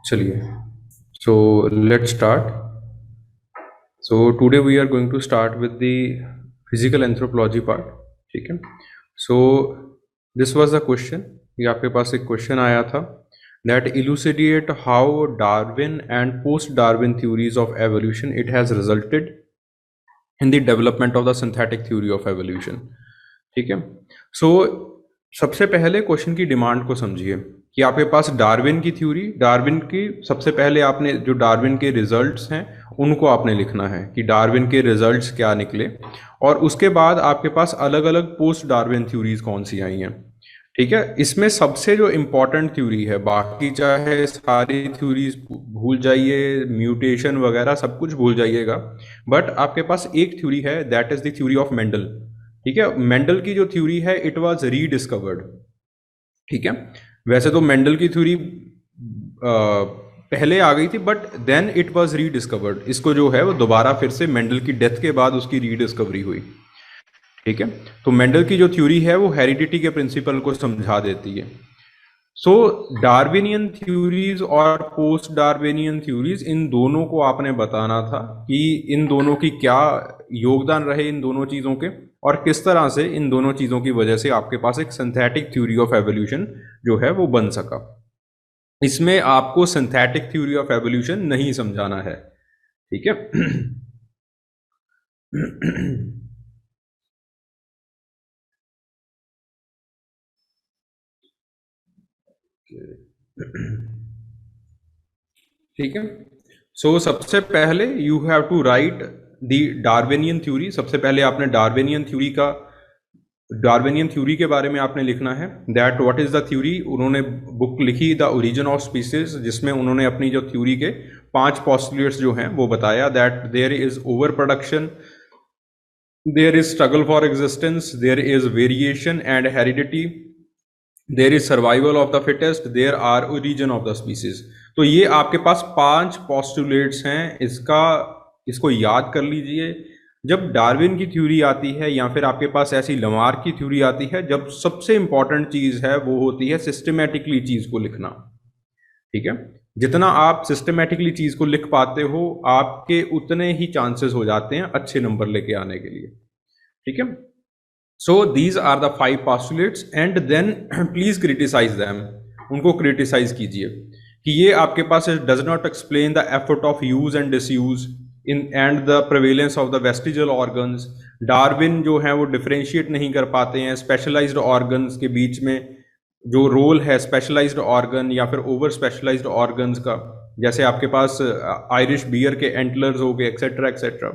चलिए, so let's start. So today we are going to start with the physical anthropology part. ठीक है. So this was a question. ये आपके पास एक question आया था that elucidate how Darwin and post-Darwin theories of evolution it has resulted in the development of the synthetic theory of evolution. ठीक है. So सबसे पहले क्वेश्चन की डिमांड को समझिए कि आपके पास डार्विन की थ्योरी, डार्विन की सबसे पहले आपने जो डार्विन के रिजल्ट्स हैं उनको आपने लिखना है कि डार्विन के रिजल्ट्स क्या निकले, और उसके बाद आपके पास अलग अलग पोस्ट डार्विन थ्योरीज कौन सी आई हैं. ठीक है. इसमें सबसे जो इम्पोर्टेंट थ्योरी है, बाकी चाहे सारी थ्योरीज भूल जाइए, म्यूटेशन वगैरह सब कुछ भूल जाइएगा, बट आपके पास एक थ्योरी है, that is the theory of Mendel. ठीक है. मेंडल की जो थ्योरी है इट वाज रीडिस्कवर्ड. ठीक है. वैसे तो मेंडल की थ्योरी पहले आ गई थी, but then it was rediscovered. इसको जो है वो दोबारा फिर से मेंडल की डेथ के बाद उसकी रीडिस्कवरी हुई. ठीक है. तो मेंडल की जो थ्योरी है वो हेरिडिटी के प्रिंसिपल को समझा देती है. सो डार्विनियन थ्योरीज और पोस्ट डार्विनियन थ्योरीज, इन दोनों को आपने बताना था कि इन दोनों की क्या योगदान रहे इन दोनों चीज़ों के, और किस तरह से इन दोनों चीज़ों की वजह से आपके पास एक सिंथेटिक थ्योरी ऑफ एवोल्यूशन जो है वो बन सका. इसमें आपको सिंथेटिक थ्योरी ऑफ एवोल्यूशन नहीं समझाना है. ठीक है. ठीक है. सो सबसे पहले you have to write the Darwinian theory. सबसे पहले आपने डार्विनियन थ्योरी के बारे में आपने लिखना है. That what is the theory. उन्होंने बुक लिखी द ओरिजिन ऑफ स्पीसीज, जिसमें उन्होंने अपनी जो थ्योरी के 5 पोस्टुलेट्स जो हैं वो बताया. That there is over production, there is struggle for existence, there is variation and heredity, there is survival of the fittest, there are origin of the species. तो ये आपके पास 5 पोस्टुलेट्स हैं. इसको याद कर लीजिए. जब डार्विन की थ्योरी आती है या फिर आपके पास ऐसी लमार्क की थ्योरी आती है, जब सबसे इंपॉर्टेंट चीज है वो होती है सिस्टमेटिकली चीज को लिखना. ठीक है. जितना आप सिस्टमेटिकली चीज को लिख पाते हो, आपके उतने ही चांसेस हो जाते हैं अच्छे नंबर लेके आने के लिए. ठीक है. So these are the 5 postulates and then please criticise them. उनको क्रिटिसाइज कीजिए कि ये आपके पास does not explain the effort of use and disuse in and the prevalence of the vestigial organs. Darwin जो है वो डिफरेंशिएट नहीं कर पाते हैं स्पेशलाइज्ड ऑर्गन्स के बीच में, जो रोल है स्पेशलाइज्ड ऑर्गन या फिर ओवर स्पेशलाइज्ड ऑर्गन्स का, जैसे आपके पास आयरिश बियर के एंटलर्स हो गए एक्सेट्रा एक्सेट्रा.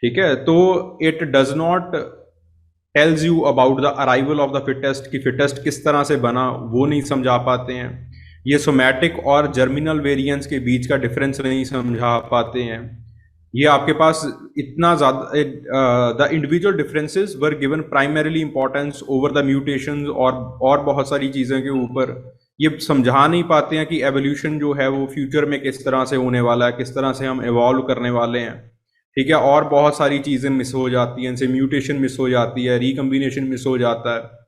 ठीक है. तो it does not tells you about the arrival of the fittest, कि फिटेस्ट किस तरह से बना वो नहीं समझा पाते हैं. ये सोमैटिक और जर्मिनल वेरिएंट्स के बीच का डिफरेंस नहीं समझा पाते हैं. ये आपके पास इतना ज़्यादा the individual differences were given primarily importance over the mutations और बहुत सारी चीज़ों के ऊपर ये समझा नहीं पाते हैं कि एवोल्यूशन जो है वो फ्यूचर में किस तरह से होने वाला है, किस तरह से हम इवॉल्व करने वाले हैं. ठीक है. और बहुत सारी चीज़ें मिस हो जाती हैं. इनसे म्यूटेशन मिस हो जाती है, रिकम्बिनेशन मिस हो जाता है.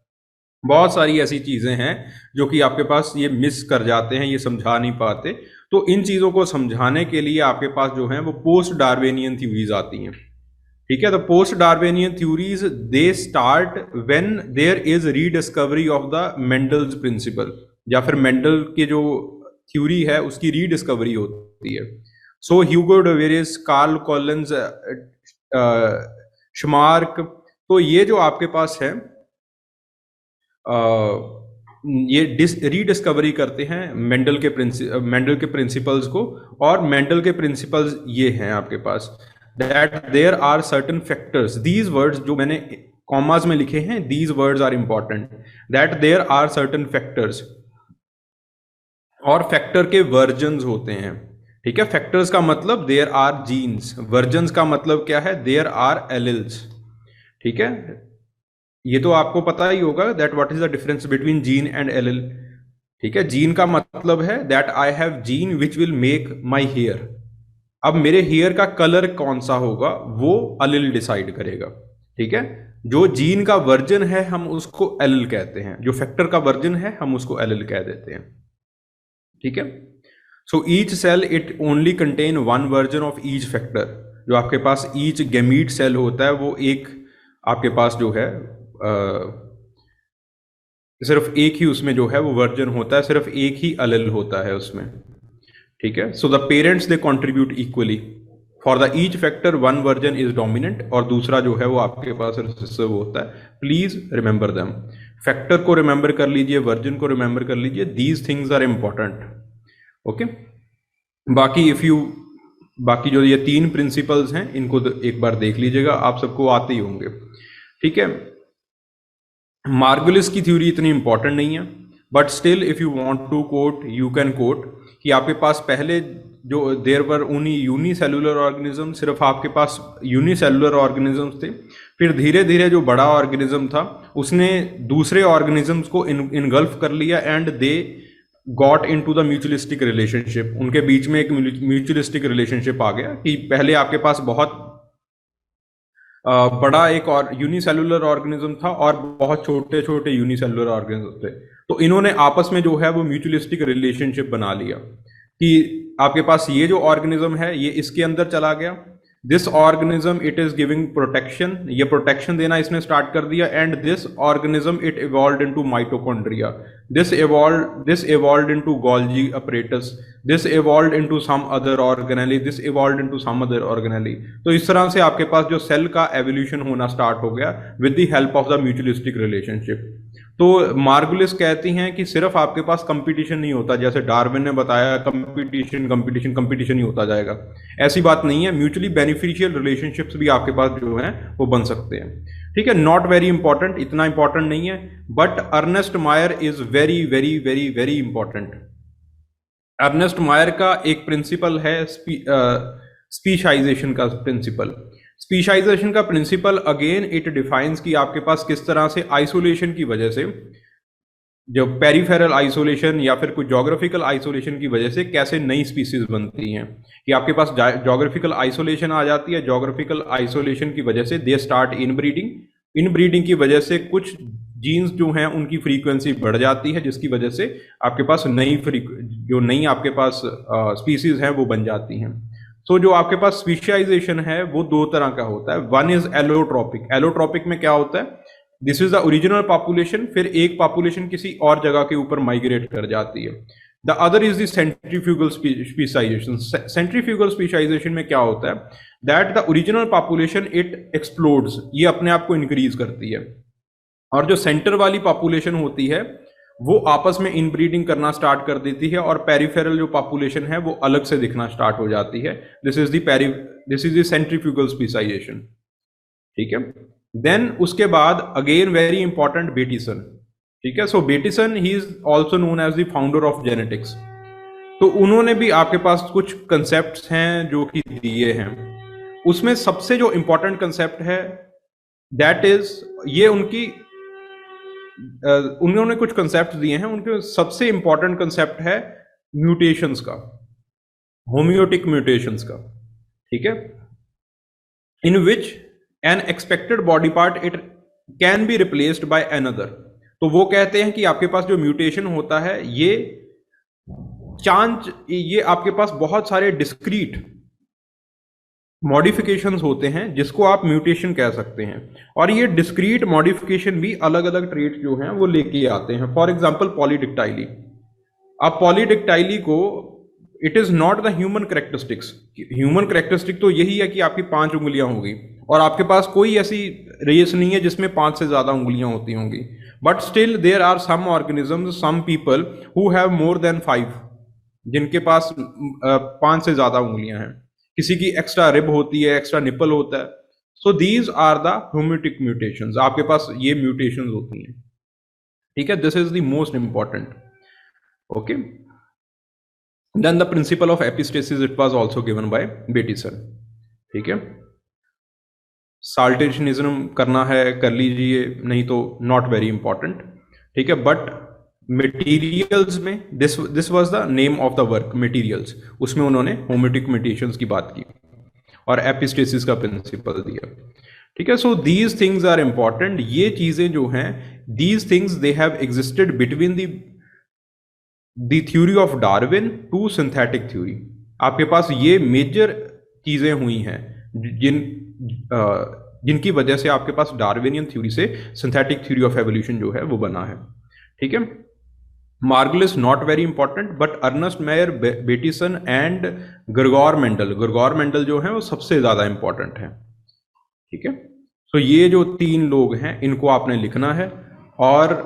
बहुत सारी ऐसी चीज़ें हैं जो कि आपके पास ये मिस कर जाते हैं, ये समझा नहीं पाते. तो इन चीज़ों को समझाने के लिए आपके पास जो है वो पोस्ट डार्विनियन थ्योरीज आती हैं. ठीक है. The post Darwinian theories they start when there is rediscovery of the Mendel's principle, या फिर मेंडल की जो थ्योरी है उसकी रीडिस्कवरी होती है. सो ह्यूगो डोवेरिस, कार्ल कॉलिंस, श्मार्क, तो ये जो आपके पास है ये रीडिस्कवरी करते हैं मेंडल के प्रिंसिपल्स को. और मेंडल के प्रिंसिपल्स ये हैं आपके पास, that there are certain factors. These words जो मैंने कॉमास में लिखे हैं, these words are important. That there are certain factors, और फैक्टर के वर्जन्स होते हैं. ठीक है. फैक्टर्स का मतलब देयर आर जीन्स, वर्जन्स का मतलब क्या है, देयर आर एलिल्स. ठीक है. ये तो आपको पता ही होगा that what is the difference between gene and allele. ठीक है. जीन का मतलब है that I have gene which will make my hair. अब मेरे हेयर का कलर कौन सा होगा वो एलिल डिसाइड करेगा. ठीक है. जो जीन का वर्जन है हम उसको एलिल कहते हैं, जो फैक्टर का वर्जन है हम उसको एलिल कह देते हैं. ठीक है. So each cell it only contain one version of each factor. जो आपके पास ईच गैमीट सेल होता है वो एक आपके पास जो है सिर्फ एक ही उसमें जो है वो वर्जन होता है, सिर्फ एक ही अलेल होता है उसमें, ठीक है। So the parents they contribute equally for the each factor, one version is dominant और दूसरा जो है वो आपके पास रिसेसिव होता है। प्लीज रिमेंबर देम, फैक्टर को रिमेंबर कर लीजिए, वर्जन को रिमेंबर कर लीजिए, these things are important, okay. बाकी जो ये 3 प्रिंसिपल्स हैं इनको एक बार देख लीजिएगा, आप सबको आते ही होंगे, ठीक है। मार्गुलिस की थ्योरी इतनी इंपॉर्टेंट नहीं है, but still if you want to quote you can quote कि आपके पास पहले जो there were only unicellular organism, सिर्फ आपके पास यूनिसेलुलर ऑर्गेनिजम्स थे। फिर धीरे धीरे जो बड़ा ऑर्गेनिज्म था उसने दूसरे ऑर्गेनिजम्स को इनगल्फ कर लिया and they got into the mutualistic relationship. उनके बीच में एक म्यूचुअलिस्टिक रिलेशनशिप आ गया कि पहले आपके पास बहुत बड़ा एक और यूनिसेलुलर ऑर्गेनिज्म था और बहुत छोटे छोटे यूनिसेलुलर ऑर्गेनिज्म थे। तो इन्होंने आपस में जो है वो म्यूचुअलिस्टिक रिलेशनशिप बना लिया कि आपके पास ये जो ऑर्गेनिज्म है ये इसके अंदर चला गया, this organism it is giving protection, ये प्रोटेक्शन देना इसने स्टार्ट कर दिया, and this organism it evolved into mitochondria, this evolved into Golgi apparatus, this evolved into some other organelle, this evolved into some other organelle. तो इस तरह से आपके पास जो सेल का एवोल्यूशन होना स्टार्ट हो गया with the help of the mutualistic relationship. तो मार्गुलिस कहती हैं कि सिर्फ आपके पास कंपटीशन नहीं होता, जैसे डार्विन ने बताया कंपटीशन ही होता जाएगा, ऐसी बात नहीं है। म्यूचुअली बेनिफिशियल रिलेशनशिप्स भी आपके पास जो हैं वो बन सकते हैं, ठीक है। नॉट वेरी इंपॉर्टेंट, इतना इंपॉर्टेंट नहीं है, but Ernest Mayr is very very very very important. Ernest Mayr का एक प्रिंसिपल है स्पीशाइजेशन का प्रिंसिपल। स्पीशाइजेशन का प्रिंसिपल अगेन इट डिफाइंस कि आपके पास किस तरह से आइसोलेशन की वजह से, जो पेरिफेरल आइसोलेशन या फिर कोई जोग्राफिकल आइसोलेशन की वजह से कैसे नई स्पीसीज बनती हैं। कि आपके पास जोग्राफिकल आइसोलेशन आ जाती है, जोग्राफिकल आइसोलेशन की वजह से दे स्टार्ट इनब्रीडिंग की वजह से कुछ जीन्स जो हैं उनकी फ्रीक्वेंसी बढ़ जाती है, जिसकी वजह से आपके पास नई आपके पास स्पीसीज हैं वो बन जाती हैं। तो जो आपके पास स्पीशियाइजेशन है वो 2 तरह का होता है। One is allotropic. एलोट्रोपिक में क्या होता है, this is the original population, फिर एक पॉपुलेशन किसी और जगह के ऊपर माइग्रेट कर जाती है। The other is the centrifugal speciation. Centrifugal speciation में क्या होता है, that the original population it explodes, ये अपने आप को इंक्रीज करती है, और जो सेंटर वाली पॉपुलेशन होती है वो आपस में इनब्रीडिंग करना स्टार्ट कर देती है, और पेरिफेरल जो पॉपुलेशन है वो अलग से दिखना स्टार्ट हो जाती है। दिस इज द सेंट्रीफ्यूगल स्पीशियाइजेशन, ठीक है। देन उसके बाद अगेन वेरी इंपॉर्टेंट बेटिसन, ठीक है। So Bateson he is also known as the founder of genetics. तो उन्होंने भी आपके पास कुछ कंसेप्ट हैं जो कि दिए हैं, उसमें सबसे जो इंपॉर्टेंट कंसेप्ट है दैट इज ये उन्होंने कुछ कंसेप्ट दिए हैं, उनके सबसे इंपॉर्टेंट कंसेप्ट है म्यूटेशंस का, होम्योटिक म्यूटेशंस का, ठीक है। In which an expected body part it can be replaced by another. तो वो कहते हैं कि आपके पास जो म्यूटेशन होता है ये आपके पास बहुत सारे डिस्क्रीट मॉडिफिकेशंस होते हैं जिसको आप म्यूटेशन कह सकते हैं, और ये डिस्क्रीट मॉडिफिकेशन भी अलग अलग ट्रेट जो हैं वो लेके आते हैं। For example polydactyly. अब पॉलीडिक्टाइली को it is not the human characteristics, human characteristic तो यही है कि आपकी 5 उंगलियां होगी, और आपके पास कोई ऐसी रेस नहीं है जिसमें 5 से ज्यादा उंगलियां होती होंगी, but still there are some organisms, some people who have more than 5, जिनके पास 5 से ज्यादा उंगलियां हैं, किसी की एक्स्ट्रा रिब होती है, एक्स्ट्रा निपल होता है। So these are the homeotic mutations, आपके पास ये म्यूटेशंस होती हैं, ठीक है। This is the most important, okay. Then the principle of epistasis it was also given by Bateson, ठीक है। साल्टेशनिज्म करना है कर लीजिए, नहीं तो नॉट वेरी इंपॉर्टेंट, ठीक है। बट मटेरियल्स में this was the name of the work, materials, उसमें उन्होंने होम्योटिक म्यूटेशंस की बात की और एपिस्टेसिस का प्रिंसिपल दिया, ठीक है। So these things are important. ये चीजें जो हैं, these things they have existed between the the theory of Darwin to synthetic theory. आपके पास ये मेजर चीजें हुई हैं जिनकी वजह से आपके पास डार्विनियन थ्योरी से सिंथेटिक थ्योरी ऑफ एवोल्यूशन जो है वो बना है। ठीक है, Margulis not very important, but Ernst Mayr, Bateson and Gregor Mendel, Gregor Mendel जो है वो सबसे ज्यादा इंपॉर्टेंट है। ठीक है, तो ये जो तीन लोग हैं इनको आपने लिखना है और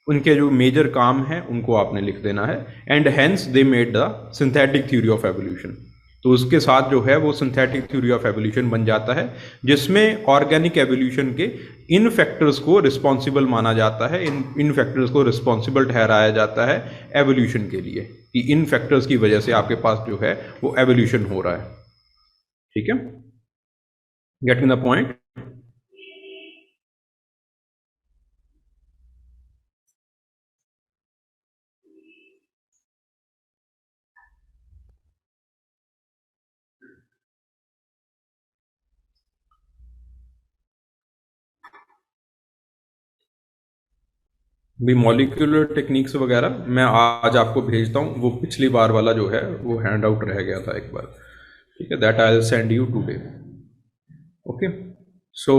उनके जो मेजर काम है उनको आपने लिख देना है। And hence they made the synthetic theory of evolution. तो उसके साथ जो है वो सिंथेटिक थ्योरी ऑफ एवोल्यूशन बन जाता है, जिसमें ऑर्गेनिक एवोल्यूशन के इन फैक्टर्स को रिस्पॉन्सिबल माना जाता है, इन फैक्टर्स को रिस्पॉन्सिबल ठहराया जाता है एवोल्यूशन के लिए, कि इन फैक्टर्स की वजह से आपके पास जो है वो एवोल्यूशन हो रहा है। ठीक है, गेटिंग द पॉइंट। भी मॉलिक्यूलर टेक्निक्स वगैरह मैं आज आपको भेजता हूँ, वो पिछली बार वाला जो है वो हैंड आउट रह गया था एक बार। ठीक है, that I will send you today. Okay, so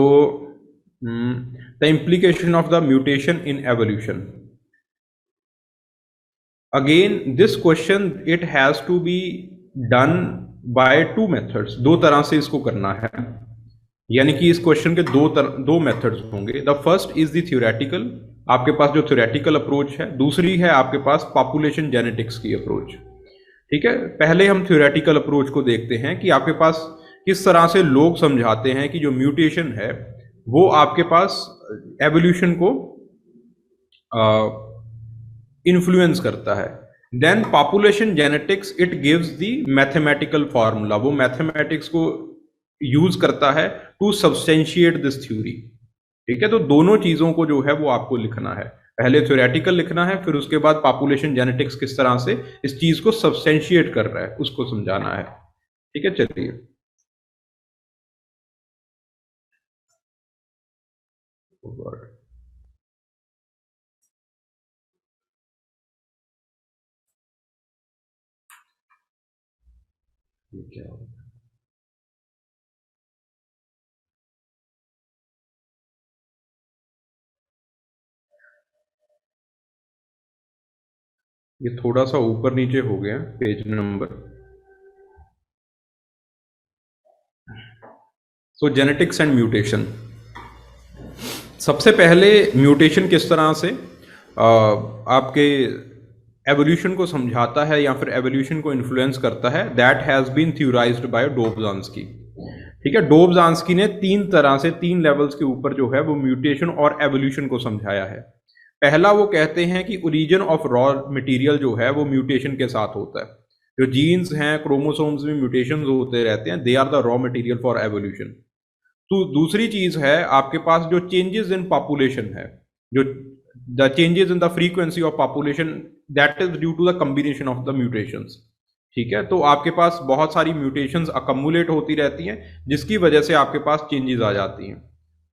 the implication of the mutation in evolution. Again, this question it has to be done by two methods. दो तरह से इसको करना है, यानी कि इस क्वेश्चन के दो मेथड्स होंगे। The first is the theoretical, आपके पास जो थ्योरेटिकल अप्रोच है, दूसरी है आपके पास पॉपुलेशन जेनेटिक्स की अप्रोच। ठीक है, पहले हम थ्योरेटिकल अप्रोच को देखते हैं कि आपके पास किस तरह से लोग समझाते हैं कि जो म्यूटेशन है वो आपके पास एवोल्यूशन को इन्फ्लुएंस करता है। Then population genetics it gives the mathematical formula, वो मैथमेटिक्स को यूज करता है टू सब्सटेंशिएट दिस थ्योरी। ठीक है, तो दोनों चीजों को जो है वो आपको लिखना है, पहले थ्योरेटिकल लिखना है, फिर उसके बाद पॉपुलेशन जेनेटिक्स किस तरह से इस चीज को सब्सटेंशिएट कर रहा है उसको समझाना है। ठीक है, चलिए ये क्या हो? ये थोड़ा सा ऊपर नीचे हो गया page number. So genetics and mutation. सबसे पहले म्यूटेशन किस तरह से आपके एवोल्यूशन को समझाता है या फिर एवोल्यूशन को इन्फ्लुएंस करता है, दैट हैज बीन थ्योराइज्ड बाय डोब्झांस्की। ठीक है, डोब्झांस्की ने तीन तरह से, तीन लेवल्स के ऊपर जो है वो म्यूटेशन और एवोल्यूशन को समझाया है। पहला वो कहते हैं कि ओरिजिन ऑफ रॉ मटेरियल जो है वो म्यूटेशन के साथ होता है। जो जीन्स हैं, क्रोमोसोम्स में म्यूटेशंस होते रहते हैं, they are the raw material for evolution. तो दूसरी चीज है आपके पास जो चेंजेस इन पॉपुलेशन है, जो the changes in the frequency of population, that is due to the combination of the mutations. ठीक है, तो आपके पास बहुत सारी म्यूटेशंस अकमुलेट होती रहती हैं जिसकी वजह से आपके पास चेंजेस आ जाती हैं।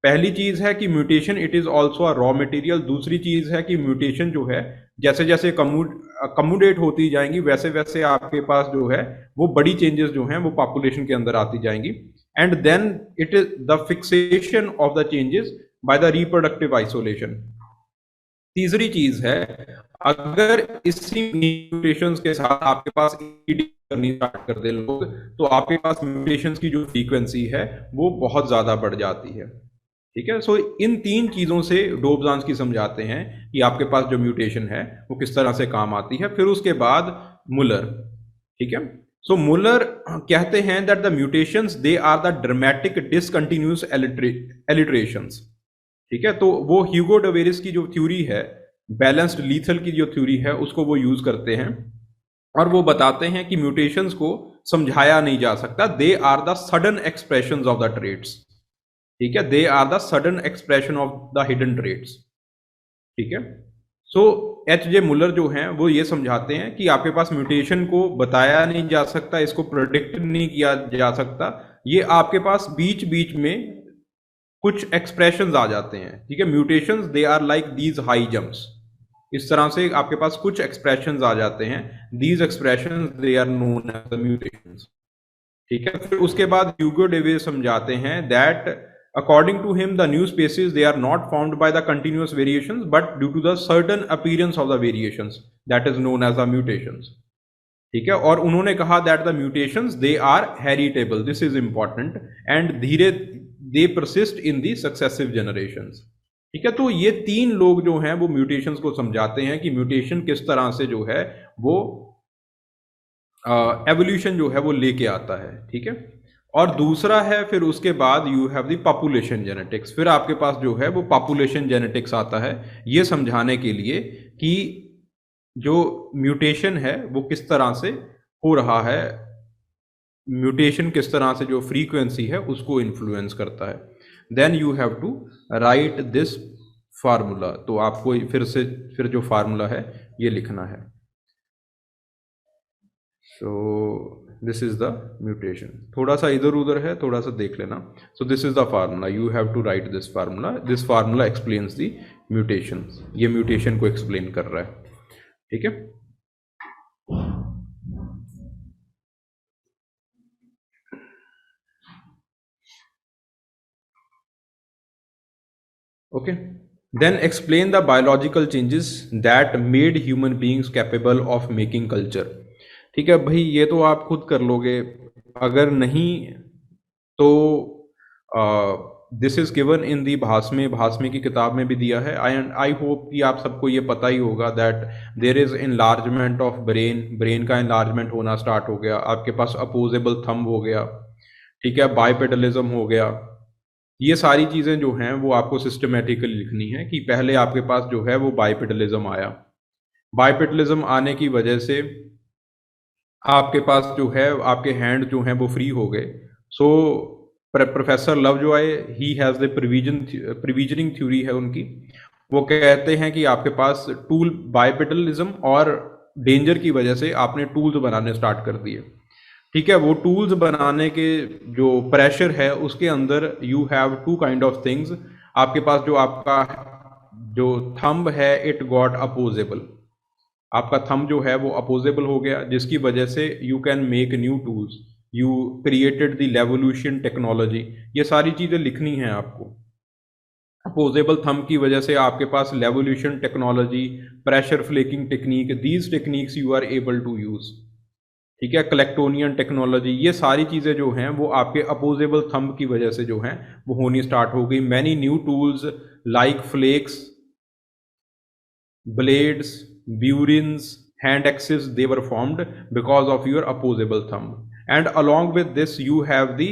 पहली चीज है कि mutation it is also a raw material. दूसरी चीज है कि म्यूटेशन जो है जैसे जैसे कम्युडेट होती जाएंगी वैसे वैसे आपके पास जो है वो बड़ी चेंजेस जो हैं वो पॉपुलेशन के अंदर आती जाएंगी। And then it is the fixation of the changes by the reproductive isolation. तीसरी चीज है अगर इसी म्यूटेशंस के साथ आपके पास करनी स्टार्ट कर दे लोग, तो आपके पास म्यूटेशंस की जो फ्रीक्वेंसी है वो बहुत ज्यादा बढ़ जाती है। ठीक है, सो इन तीन चीजों से डोब्झांस्की समझाते हैं कि आपके पास जो म्यूटेशन है वो किस तरह से काम आती है। फिर उसके बाद मुलर। ठीक है, सो मुलर कहते हैं that the mutations they are the dramatic discontinuous alterations. ठीक है, तो वो ह्यूगो डवेरिस की जो थ्योरी है, बैलेंस्ड लीथल की जो थ्योरी है, उसको वो यूज करते हैं और वो बताते हैं कि म्यूटेशंस को समझाया नहीं जा सकता, they are the sudden expressions of the traits. ठीक है, they are the sudden expression of the hidden traits. ठीक है, सो H.J. मुलर जो हैं वो ये समझाते हैं कि आपके पास म्यूटेशन को बताया नहीं जा सकता, इसको प्रोडिक्ट नहीं किया जा सकता, ये आपके पास बीच बीच में कुछ एक्सप्रेशंस आ जाते हैं। ठीक है, mutations they are like these high jumps. इस तरह से आपके पास कुछ एक्सप्रेशंस आ जाते हैं, these expressions they are known as the mutations. ठीक है, फिर उसके बाद ह्यूगो डेविस समझाते हैं that according to him the new species they are not found by the continuous variations but due to the certain appearance of the variations that is known as the mutations. ठीक है, और उन्होंने कहा that the mutations they are heritable, this is important, and धीरे they persist in the successive generations. ठीक है, तो ये तीन लोग जो हैं वो म्यूटेशंस को समझाते हैं कि म्यूटेशन किस तरह से जो है वो एवोल्यूशन जो है वो लेके आता है। ठीक है, और दूसरा है फिर उसके बाद you have the population genetics. फिर आपके पास जो है वो पॉपुलेशन जेनेटिक्स आता है, ये समझाने के लिए कि जो म्यूटेशन है वो किस तरह से हो रहा है, म्यूटेशन किस तरह से जो फ्रीक्वेंसी है उसको इन्फ्लुएंस करता है। Then you have to write this formula, तो आपको फिर जो फार्मूला है ये लिखना है। So this is the mutation, थोड़ा सा इधर उधर है, थोड़ा सा देख लेना। So this is the formula, you have to write this formula explains the mutation, ये म्यूटेशन को एक्सप्लेन कर रहा है। ठीक है, okay, then explain the biological changes that made human beings capable of making culture. ठीक है भाई, ये तो आप खुद कर लोगे, अगर नहीं तो दिस इज गिवन इन दी भास्मे की किताब में भी दिया है। आई होप कि आप सबको ये पता ही होगा that there is enlargement of brain का इनलार्जमेंट होना स्टार्ट हो गया, आपके पास अपोजेबल थंब हो गया, ठीक है, बाइपेडलिज्म हो गया। ये सारी चीज़ें जो हैं वो आपको सिस्टमेटिकली लिखनी है कि पहले आपके पास जो है वो बाइपेडलिज्म आया, बाइपेडलिज्म आने की वजह से आपके पास जो है आपके हैंड जो हैं वो फ्री हो गए। So professor Lovejoy he has the provisioning theory है उनकी, वो कहते हैं कि आपके पास टूल बाइपेडलिज्म और डेंजर की वजह से आपने टूल्स बनाने स्टार्ट कर दिए। ठीक है, वो टूल्स बनाने के जो प्रेशर है उसके अंदर you have two kind of things, आपके पास जो आपका जो थंब है इट गॉट अपोजेबल, आपका थंब जो है वो अपोजेबल हो गया, जिसकी वजह से you can make new tools, you created the revolution technology. ये सारी चीज़ें लिखनी हैं आपको। अपोजेबल थंब की वजह से आपके पास revolution technology, pressure flaking technique, these techniques you are able to use. ठीक है, कलेक्टोनियन टेक्नोलॉजी, ये सारी चीज़ें जो हैं वो आपके अपोजेबल थंब की वजह से जो हैं वो होनी स्टार्ट हो गई। Many new tools like flakes, blades, burins, hand axes, they were formed because of your opposable thumb. And along with this you have the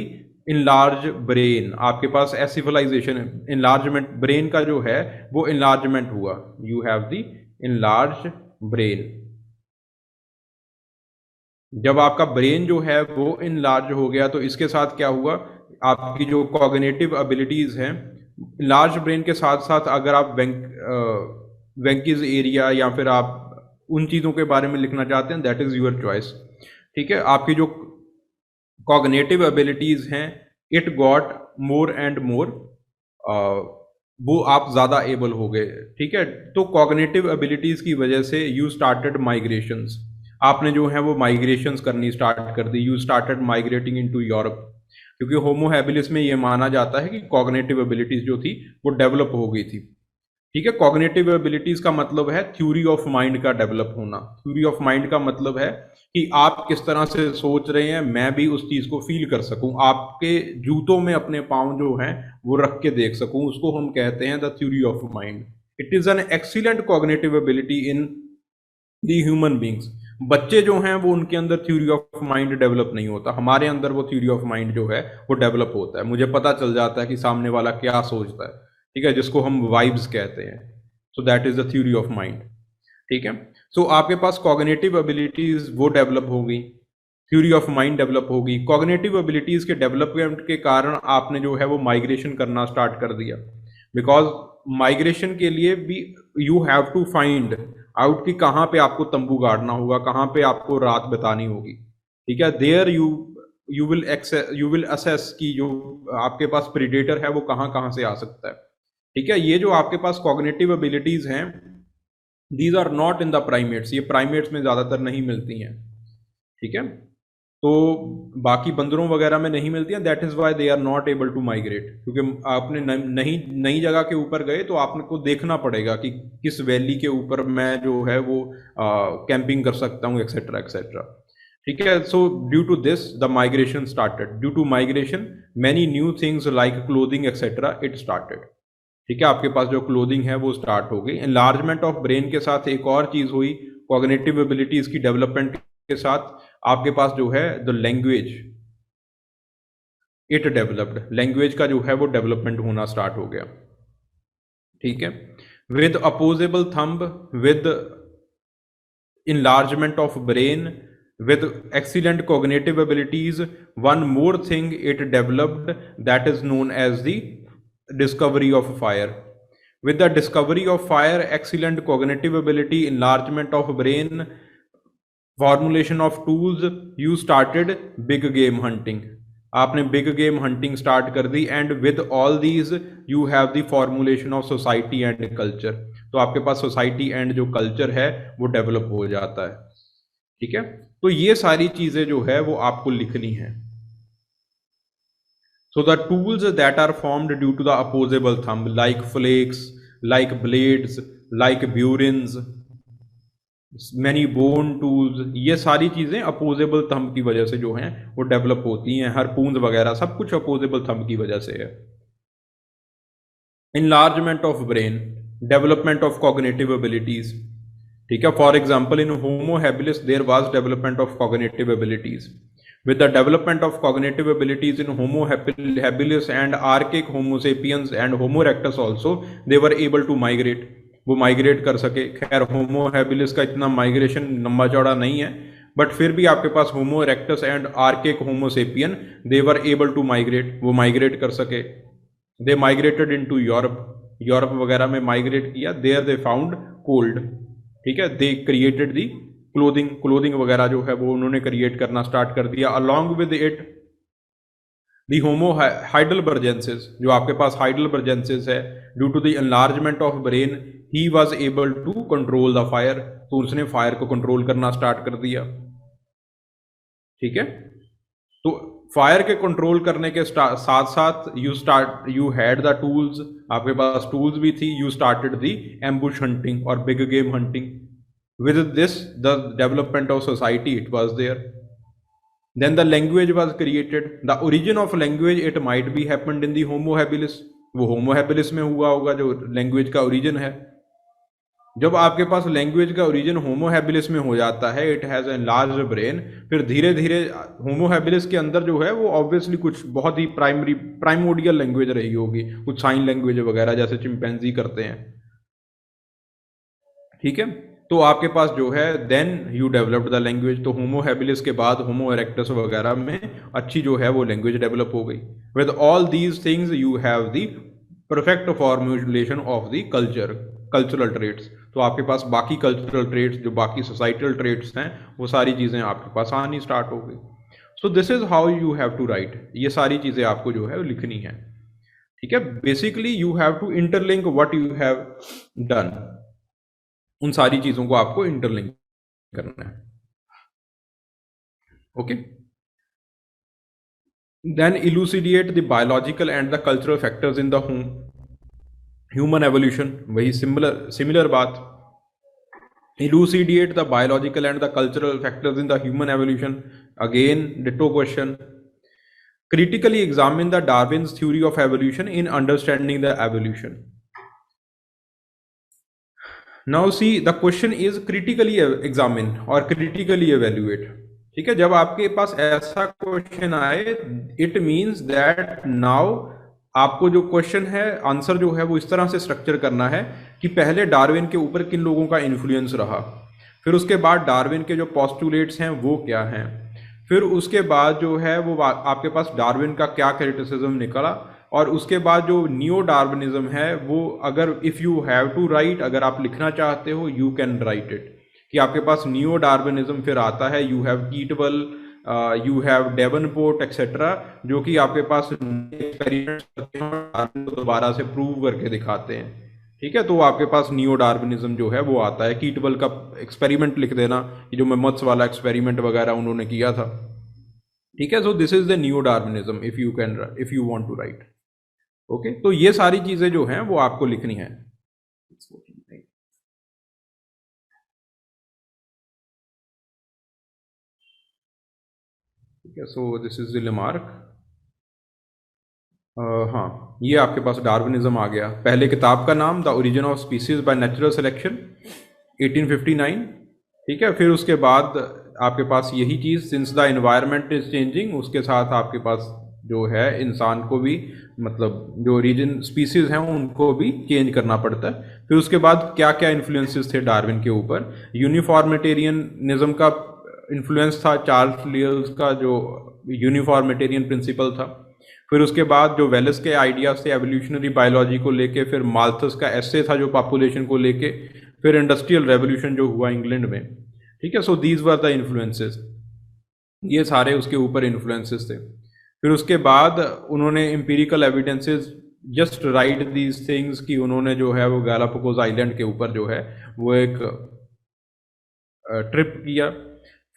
enlarged brain, आपके पास एसिफलाइजेशन, enlargement brain का जो है वो enlargement हुआ, you have the enlarged brain। जब आपका brain जो है वो enlarge हो गया तो इसके साथ क्या हुआ, आपकी जो कॉग्निटिव एबिलिटीज हैं, लार्ज ब्रेन के साथ साथ अगर आप वेंकीज एरिया या फिर आप उन चीज़ों के बारे में लिखना चाहते हैं दैट इज़ योर चॉइस। ठीक है, आपकी जो कॉग्निटिव एबिलिटीज़ हैं it got more and more, वो आप ज़्यादा एबल हो गए। ठीक है, तो कॉग्निटिव एबिलिटीज़ की वजह से यू स्टार्टेड माइग्रेशंस, आपने जो है वो माइग्रेशंस करनी स्टार्ट कर दी, you started migrating into Europe, क्योंकि होमो हैबिलिस में ये माना जाता है कि कॉग्निटिव एबिलिटीज़ जो थी वो डेवलप हो गई थी। ठीक है, कॉग्निटिव एबिलिटीज का मतलब है थ्योरी ऑफ माइंड का डेवलप होना। थ्योरी ऑफ माइंड का मतलब है कि आप किस तरह से सोच रहे हैं, मैं भी उस चीज को फील कर सकूं, आपके जूतों में अपने पाँव जो हैं वो रख के देख सकूं, उसको हम कहते हैं the theory of mind. It is an excellent cognitive ability in the human beings. बच्चे जो हैं वो उनके अंदर थ्योरी ऑफ माइंड डेवलप नहीं होता, हमारे अंदर वो थ्योरी ऑफ माइंड जो है वो डेवलप होता है। मुझे पता चल जाता है कि सामने वाला क्या सोचता है, ठीक है, जिसको हम वाइब्स कहते हैं। So that is the theory of mind. ठीक है, सो आपके पास कॉग्निटिव एबिलिटीज वो डेवलप हो गई, थ्योरी ऑफ माइंड डेवलप होगी। कॉग्निटिव एबिलिटीज के डेवलपमेंट के कारण आपने जो है वो माइग्रेशन करना स्टार्ट कर दिया, बिकॉज माइग्रेशन के लिए भी you have to find out कि कहाँ पे आपको तंबू गाड़ना होगा, कहाँ पे आपको रात बितानी होगी। ठीक है, देयर यू विल असेस कि जो आपके पास प्रीडेटर है वो कहाँ कहाँ से आ सकता है। ठीक है, ये जो आपके पास कॉग्निटिव एबिलिटीज हैं these are not in the primates, ये प्राइमेट्स में ज़्यादातर नहीं मिलती हैं, ठीक है। तो बाकी बंदरों वगैरह में नहीं मिलती हैं, that is why they are not able to migrate, क्योंकि आपने नई नई जगह के ऊपर गए तो आपको देखना पड़ेगा कि किस वैली के ऊपर मैं जो है वो कैंपिंग कर सकता हूँ, एक्सेट्रा एक्सेट्रा, ठीक है। So due to this the migration started, due to migration many new things like clothing etcetera it started, ठीक है। आपके पास जो क्लोथिंग है वो स्टार्ट हो गई। एनलार्जमेंट ऑफ ब्रेन के साथ एक और चीज हुई, कॉग्निटिव एबिलिटीज की डेवलपमेंट के साथ आपके पास जो है the language it developed, language का जो है वो डेवलपमेंट होना स्टार्ट हो गया, ठीक है। With opposable thumb, with enlargement of brain, with excellent cognitive abilities, one more thing it developed, that is known as the discovery of fire. With the discovery of fire, excellent cognitive ability, enlargement of brain, formulation of tools, you started big game hunting. आपने big game hunting start कर दी, and with all these you have the formulation of society and culture, तो आपके पास society and जो culture है वो develop हो जाता है, ठीक है। तो ये सारी चीजें जो है वो आपको लिखनी है। So the tools that are formed due to the opposable thumb, like flakes, like blades, like burins, many bone tools, ये सारी चीजें अपोजेबल थंब की वजह से जो हैं वो डेवलप होती हैं, हार्पून्स वगैरह सब कुछ अपोजेबल थंब की वजह से है। Enlargement of brain, development of cognitive abilities, ठीक है। For example in Homo habilis there was development of cognitive abilities. With the development of cognitive abilities in Homo habilis and archaic Homo sapiens and Homo erectus also, they were able to migrate, वो migrate कर सके। खैर Homo habilis का इतना migration लंबा चौड़ा नहीं है, बट फिर भी आपके पास Homo erectus and archaic Homo sapien, they were able to migrate, वो माइग्रेट कर सके। They migrated into Europe, Europe वगैरह में माइग्रेट किया, देयर दे फाउंड कोल्ड, ठीक है। They created the clothing, clothing वगैरह जो है वो उन्होंने क्रिएट करना स्टार्ट कर दिया। Along with it the Homo heidelbergensis, जो आपके पास हाइडलबर्जेंसिस है, due to the enlargement of brain he was able to control the fire, तो उसने फायर को कंट्रोल करना स्टार्ट कर दिया, ठीक है। तो फायर के कंट्रोल करने के साथ साथ यू हैड द टूल्स, आपके पास टूल्स भी थी, you started the ambush hunting और big game hunting. With this the development of society it was there. Then the language was created. The origin of language it might be happened in the Homo habilis. वो Homo habilis में हुआ होगा जो language का origin है। जब आपके पास language का ओरिजिन होमो हैबिलिस में हो जाता है, it has a large brain, फिर धीरे धीरे होमो हैबिलिस के अंदर जो है वो ऑब्वियसली कुछ बहुत ही प्राइमोडियल लैंग्वेज रही होगी, कुछ साइन लैंग्वेज वगैरह जैसे चिंपैंजी करते हैं, ठीक है। तो आपके पास जो है then you developed the language, तो होमो हैबिलिस के बाद होमो इरेक्टस वगैरह में अच्छी जो है वो लैंग्वेज डेवलप हो गई। With all these things you have the perfect formulation of the cultural traits, तो आपके पास बाकी कल्चरल ट्रेट्स, जो बाकी सोसाइटल ट्रेट्स हैं, वो सारी चीज़ें आपके पास आनी स्टार्ट हो गई। So this is how you have to write, ये सारी चीज़ें आपको जो है वो लिखनी है, ठीक है। Basically you have to interlink what you have done, उन सारी चीजों को आपको इंटरलिंक करना है, okay. Then elucidate the biological and the cultural factors in the human evolution, वही सिमिलर बात। Elucidate the biological and the cultural factors in the human evolution, again ditto question. Critically examine the Darwin's theory of evolution in understanding the evolution. Now see the question is critically examine और critically evaluate, ठीक है। जब आपके पास ऐसा question आए, it means that now आपको जो question है आंसर जो है वो इस तरह से स्ट्रक्चर करना है कि पहले डार्विन के ऊपर किन लोगों का इन्फ्लुएंस रहा, फिर उसके बाद डार्विन के जो पोस्टुलेट्स हैं वो क्या हैं, फिर उसके बाद जो है वो आपके पास डार्विन का क्या क्रिटिसिज्म निकला, और उसके बाद जो न्यू डार्विनिज्म है वो अगर if you have to write, अगर आप लिखना चाहते हो यू कैन राइट इट, कि आपके पास न्यू डार्विनिज्म फिर आता है, you have Kettlewell, you have Davenport etcetera, जो कि आपके पास एक्सपेरिमेंट्स करते हैं और दोबारा से प्रूव करके दिखाते हैं, ठीक है, तो आपके पास नियो डार्विनिज्म जो है वो आता है। कीटवल का एक्सपेरिमेंट लिख देना, ये जो मेमथ्स वाला एक्सपेरिमेंट वगैरह उन्होंने किया था। ठीक है, so this is the neo Darwinism if you want to write. Okay, तो ये सारी चीजें जो हैं वो आपको लिखनी है। ठीक है, so this is the remark. हाँ, ये आपके पास डार्विनिज्म आ गया। पहले किताब का नाम the origin of species by natural selection 1859। ठीक है, फिर उसके बाद आपके पास यही चीज़ since the environment is changing, उसके साथ आपके पास जो है इंसान को भी, मतलब जो ओरिजिन स्पीसीज हैं उनको भी चेंज करना पड़ता है। फिर उसके बाद क्या क्या इन्फ्लुएंसेस थे डार्विन के ऊपर। यूनिफॉर्मिटेरियनिज्म का इन्फ्लुएंस था, चार्ल्स लियल्स का जो यूनिफॉर्मिटेरियन प्रिंसिपल था। फिर उसके बाद जो वेलेस के आइडियाज थे एवोल्यूशनरी बायोलॉजी को लेके, फिर माल्थस का एसे था जो पॉपुलेशन को लेके, फिर इंडस्ट्रियल रेवोल्यूशन जो हुआ इंग्लैंड में। ठीक है, so these were the influences, ये सारे उसके ऊपर इन्फ्लुएंसेस थे। फिर उसके बाद उन्होंने empirical evidences just right these things कि उन्होंने जो है वो गैलापागोस आइलैंड के ऊपर जो है वो एक ट्रिप किया।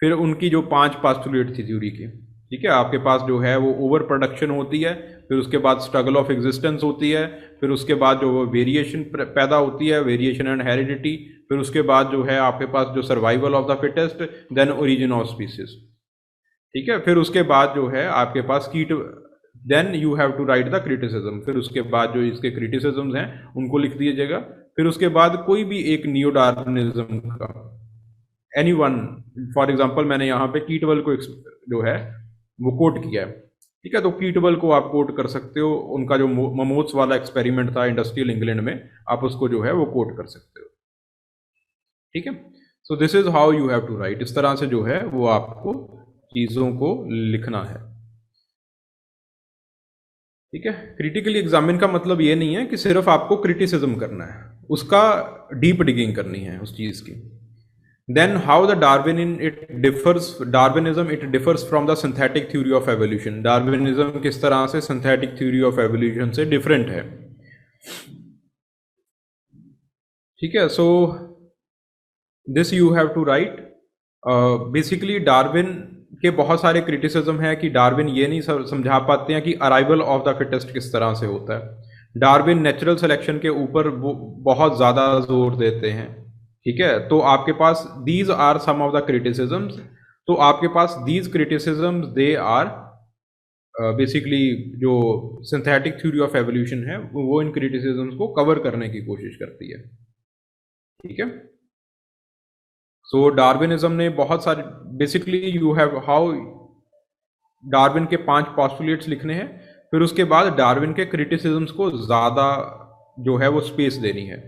फिर उनकी जो 5 पास्टुलेट थी थ्योरी की, ठीक है, आपके पास जो है वो ओवर प्रोडक्शन होती है, फिर उसके बाद स्ट्रगल ऑफ एग्जिस्टेंस होती है, फिर उसके बाद जो वेरिएशन पैदा होती है, वेरिएशन एंड हेरिडिटी, फिर उसके बाद जो है आपके पास जो survival of the fittest, then origin of species. ठीक है, फिर उसके बाद जो है आपके पास कीट, then you have to write the criticism. फिर उसके बाद जो इसके क्रिटिसिज्म्स हैं उनको लिख दीजिएगा। फिर उसके बाद कोई भी एक नियो डार्विनिज्म का एनी वन, फॉर एग्जाम्पल मैंने यहाँ पे कीटवल को जो है वो कोट किया है। ठीक है, तो कीटवल को आप कोट कर सकते हो, उनका जो ममोथ्स वाला एक्सपेरिमेंट था इंडस्ट्रियल इंग्लैंड में, आप उसको जो है वो कोट कर सकते हो। ठीक है, so this is how you have to write. इस तरह से जो है वो आपको चीजों को लिखना है। ठीक है, क्रिटिकली एग्जामिन का मतलब ये नहीं है कि सिर्फ आपको क्रिटिसिज्म करना है, उसका डीप डिगिंग करनी है उस चीज की। Then how the Darwinism it differs from the synthetic theory of evolution. Darwinism किस तरह से synthetic theory of evolution से different है। ठीक है, so this you have to write। Basically Darwin के बहुत सारे क्रिटिसिज्म है कि डार्विन ये नहीं समझा पाते हैं कि अराइवल ऑफ द फिटेस्ट किस तरह से होता है। डार्विन नेचुरल सिलेक्शन के ऊपर बहुत ज़्यादा जोर देते हैं। ठीक है, तो आपके पास these are some of the criticisms. तो आपके पास these criticisms they are basically जो सिंथेटिक थ्योरी ऑफ एवोल्यूशन है वो इन क्रिटिसिज्म्स को कवर करने की कोशिश करती है। ठीक है, सो डार्विनिज्म ने बहुत सारे, basically you have how Darwin के 5 पॉस्टुलेट्स लिखने हैं, फिर उसके बाद डार्विन के क्रिटिसिज्म्स को ज़्यादा जो है वो स्पेस देनी है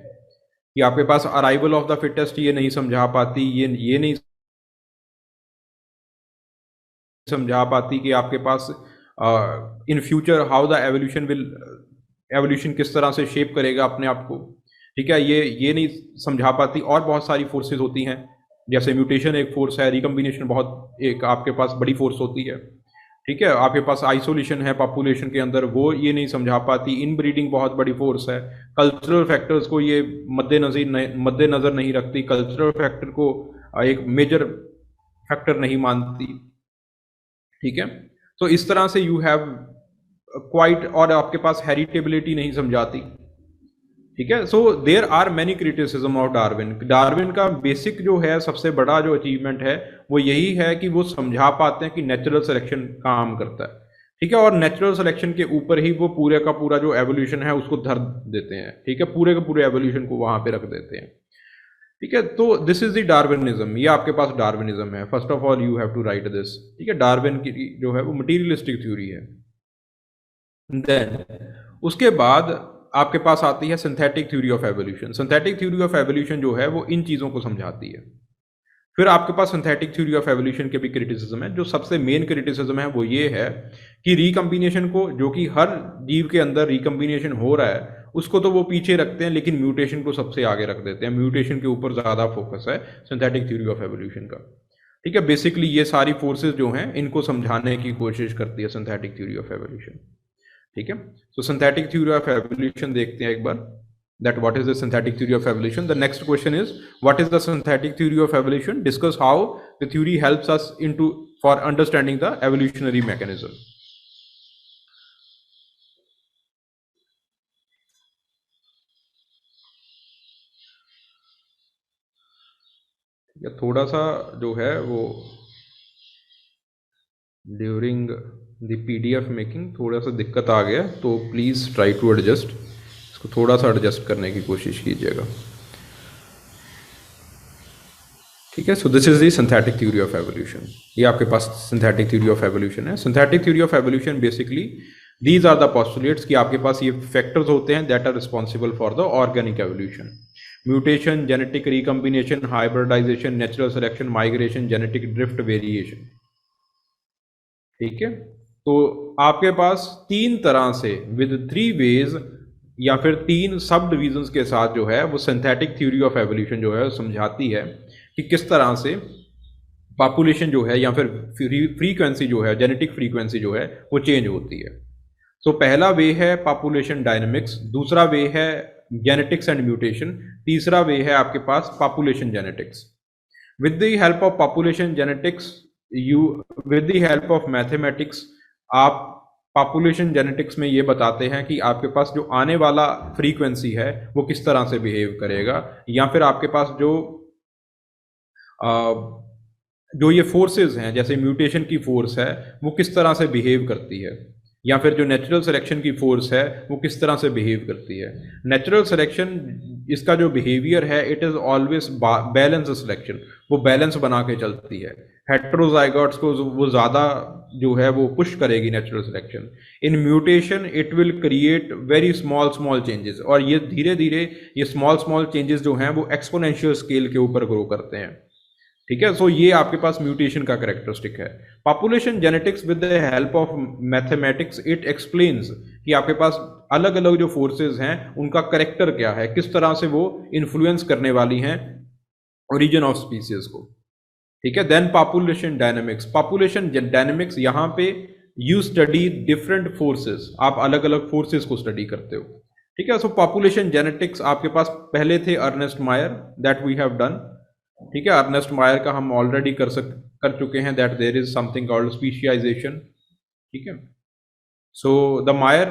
कि आपके पास अराइवल ऑफ द फिटेस्ट ये नहीं समझा पाती, ये नहीं समझा पाती कि आपके पास in future how the evolution किस तरह से शेप करेगा अपने आप को। ठीक है, ये नहीं समझा पाती। और बहुत सारी फोर्सेस होती हैं, जैसे म्यूटेशन एक फोर्स है, रिकम्बिनेशन बहुत एक आपके पास बड़ी फोर्स होती है। ठीक है, आपके पास आइसोलेशन है पॉपुलेशन के अंदर, वो ये नहीं समझा पाती। इनब्रीडिंग बहुत बड़ी फोर्स है। कल्चरल फैक्टर्स को ये मद्देनजर नहीं रखती, कल्चरल फैक्टर को एक मेजर फैक्टर नहीं मानती। ठीक है, तो इस तरह से यू हैव क्वाइट, और आपके पास हेरिटेबिलिटी नहीं समझाती। ठीक है, so there are many criticism of Darwin. Darwin का बेसिक जो है सबसे बड़ा जो अचीवमेंट है वो यही है कि वो समझा पाते हैं कि नेचुरल सिलेक्शन काम करता है। ठीक है, और नेचुरल सिलेक्शन के ऊपर ही वो पूरे का पूरा जो एवोल्यूशन है उसको धर देते हैं। ठीक है, पूरे का पूरे एवोल्यूशन को वहां पे रख देते हैं। ठीक है, तो दिस इज द डार्विनिज्म, ये आपके पास डार्विनिज्म है। First of all you have to write this. ठीक है, डार्विन की जो है वो मटीरियलिस्टिक थ्योरी है। देन उसके बाद आपके पास आती है synthetic theory of evolution. Synthetic theory of evolution जो है वो इन चीज़ों को समझाती है। फिर आपके पास सिंथेटिक थ्योरी ऑफ एवोल्यूशन के भी क्रिटिसिज्म है। जो सबसे मेन क्रिटिसिज्म है वो ये है कि रिकम्बिनेशन को, जो कि हर जीव के अंदर रिकम्बिनेशन हो रहा है, उसको तो वो पीछे रखते हैं, लेकिन म्यूटेशन को सबसे आगे रख देते हैं। म्यूटेशन के ऊपर ज़्यादा फोकस है सिंथेटिक थ्योरी ऑफ एवोल्यूशन का। ठीक है, बेसिकली ये सारी फोर्सेज जो हैं इनको समझाने की कोशिश करती है सिंथेटिक थ्योरी ऑफ एवोल्यूशन। ठीक है, तो सिंथेटिक थ्योरी ऑफ एवोल्यूशन देखते हैं एक बार। that what is the synthetic theory of evolution. The next question is, what is the synthetic theory of evolution? Discuss how the theory helps us for understanding the evolutionary mechanism. या थोड़ा सा जो है वो during the PDF making थोड़ा सा दिक्कत आ गया, तो प्लीज़ ट्राई टू एडजस्ट, इसको थोड़ा सा एडजस्ट करने की कोशिश कीजिएगा, ठीक है। So this is the synthetic theory of evolution. ये आपके पास सिंथेटिक थ्योरी ऑफ एवोल्यूशन है। Synthetic theory of evolution basically these are the postulates कि आपके पास ये फैक्टर्स होते हैं that are responsible for the organic evolution: mutation, genetic recombination, hybridization, natural selection, migration, genetic drift, variation, ठीक है। तो आपके पास तीन तरह से विद 3 वेज या फिर 3 सब डिविजन्स के साथ जो है वो सिंथेटिक थ्योरी ऑफ एवोल्यूशन जो है समझाती है कि किस तरह से पॉपुलेशन जो है या फिर फ्रीक्वेंसी जो है, जेनेटिक फ्रीक्वेंसी जो है वो चेंज होती है। तो पहला वे है पॉपुलेशन डायनेमिक्स, दूसरा वे है जेनेटिक्स एंड म्यूटेशन, तीसरा वे है आपके पास population genetics. With the help of population genetics with the help of mathematics आप पॉपुलेशन जेनेटिक्स में ये बताते हैं कि आपके पास जो आने वाला फ्रीक्वेंसी है वो किस तरह से बिहेव करेगा, या फिर आपके पास जो ये फोर्सेस हैं जैसे म्यूटेशन की फोर्स है वो किस तरह से बिहेव करती है, या फिर जो नेचुरल सिलेक्शन की फोर्स है वो किस तरह से बिहेव करती है। नेचुरल सिलेक्शन इसका जो बिहेवियर है it is always balance selection, वो बैलेंस बना के चलती है। हेट्रोजाइगोट्स को वो ज़्यादा जो है वो पुश करेगी natural selection. In mutation it will create very small changes, और ये धीरे धीरे ये स्मॉल चेंजेस जो हैं वो एक्सपोनेंशियल स्केल के ऊपर ग्रो करते हैं, ठीक है। सो ये आपके पास म्यूटेशन का कैरेक्टरिस्टिक है। Population genetics with the help of mathematics it explains कि आपके पास अलग अलग जो फोर्सेस हैं उनका करेक्टर क्या है, किस तरह से वो इन्फ्लुएंस करने वाली हैं ओरिजिन ऑफ स्पीसीज को, ठीक है। Then population dynamics, population dynamics यहाँ पे यू स्टडी डिफरेंट फोर्सेस, आप अलग अलग फोर्सेस को स्टडी करते हो, ठीक है। सो पॉपुलेशन जेनेटिक्स आपके पास पहले थे Ernest Mayar, that we have done, ठीक है। अर्नेस्ट मायर का हम ऑलरेडी कर चुके हैं, that there is something called speciation, ठीक है। सो द मायर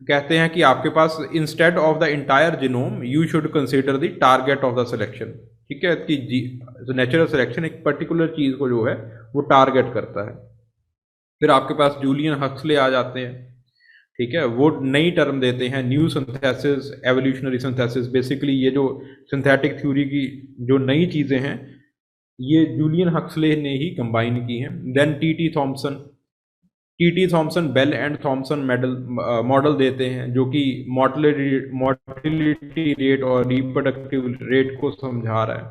कहते हैं कि आपके पास instead of the entire genome you should consider the target of the selection, ठीक है, कि नेचुरल सिलेक्शन एक पर्टिकुलर चीज को जो है वो टारगेट करता है। फिर आपके पास जूलियन हक्सले आ जाते हैं, ठीक है, वो नई टर्म देते हैं new synthesis, evolutionary synthesis. Basically ये जो सिंथेटिक थ्योरी की जो नई चीज़ें हैं ये जूलियन हक्सले ने ही कंबाइन की हैं। Then T T Thomson Bell and Thomson model देते हैं जो कि मोर्टिलिटी रेट और रिप्रोडक्टिव रेट को समझा रहा है,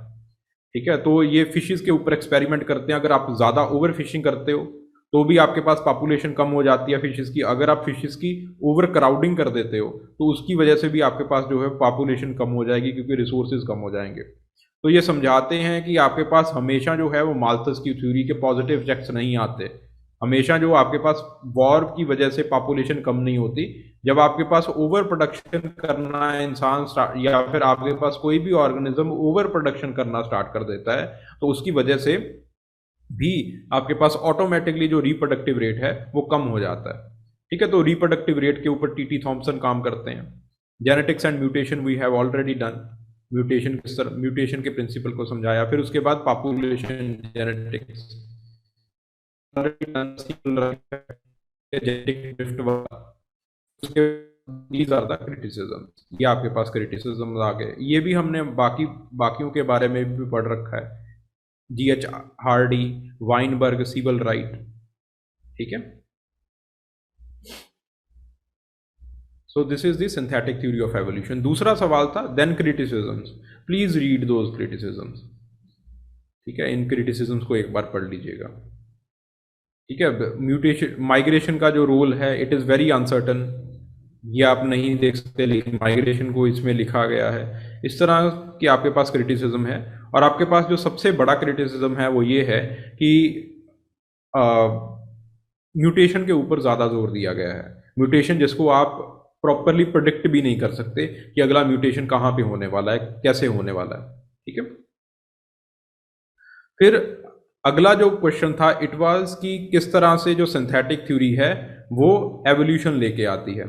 ठीक है। तो ये फिशेस के ऊपर एक्सपेरिमेंट करते हैं। अगर आप ज़्यादा ओवर फिशिंग करते हो तो भी आपके पास पॉपुलेशन कम हो जाती है फिशेस की। अगर आप फिशेस की ओवर क्राउडिंग कर देते हो तो उसकी वजह से भी आपके पास जो है पॉपुलेशन कम हो जाएगी, क्योंकि रिसोर्सेज कम हो जाएंगे। तो ये समझाते हैं कि आपके पास हमेशा जो है वो माल्थस की थ्योरी के पॉजिटिव इफेक्ट्स नहीं आते। हमेशा जो आपके पास वॉर की वजह से पॉपुलेशन कम नहीं होती। जब आपके पास ओवर प्रोडक्शन करना है इंसान या फिर आपके पास कोई भी ऑर्गेनिज्म ओवर प्रोडक्शन करना स्टार्ट कर देता है तो उसकी वजह से भी आपके पास ऑटोमेटिकली जो रिप्रोडक्टिव रेट है वो कम हो जाता है, ठीक है। तो रिप्रोडक्टिव रेट के ऊपर टी थॉमसन काम करते हैं। Genetics and mutation we have already done, mutation के प्रिंसिपल को समझाया। फिर उसके बाद population genetics, these are the criticism, ये आपके पास क्रिटिसिज्म आ गए। ये भी हमने बाकियों के बारे में भी पढ़ रखा है, GH Hardy, Weinberg, Sewall Wright, ठीक है। So this is the synthetic theory of evolution. दूसरा सवाल था then criticisms, please read those criticisms, ठीक है। इन क्रिटिसिज्म्स को एक बार पढ़ लीजिएगा, ठीक है। म्यूटेशन माइग्रेशन का जो रोल है इट इज़ वेरी अनसर्टन, ये आप नहीं देख सकते लेकिन माइग्रेशन को इसमें लिखा गया है। इस तरह की आपके पास क्रिटिसिज्म है। और आपके पास जो सबसे बड़ा क्रिटिसिज्म है वो ये है कि म्यूटेशन के ऊपर ज़्यादा जोर दिया गया है। म्यूटेशन जिसको आप प्रॉपरली प्रिडिक्ट भी नहीं कर सकते कि अगला म्यूटेशन कहाँ पे होने वाला है, कैसे होने वाला है। ठीक है, फिर अगला जो क्वेश्चन था इट वाज कि किस तरह से जो सिंथेटिक थ्योरी है वो एवोल्यूशन लेके आती है।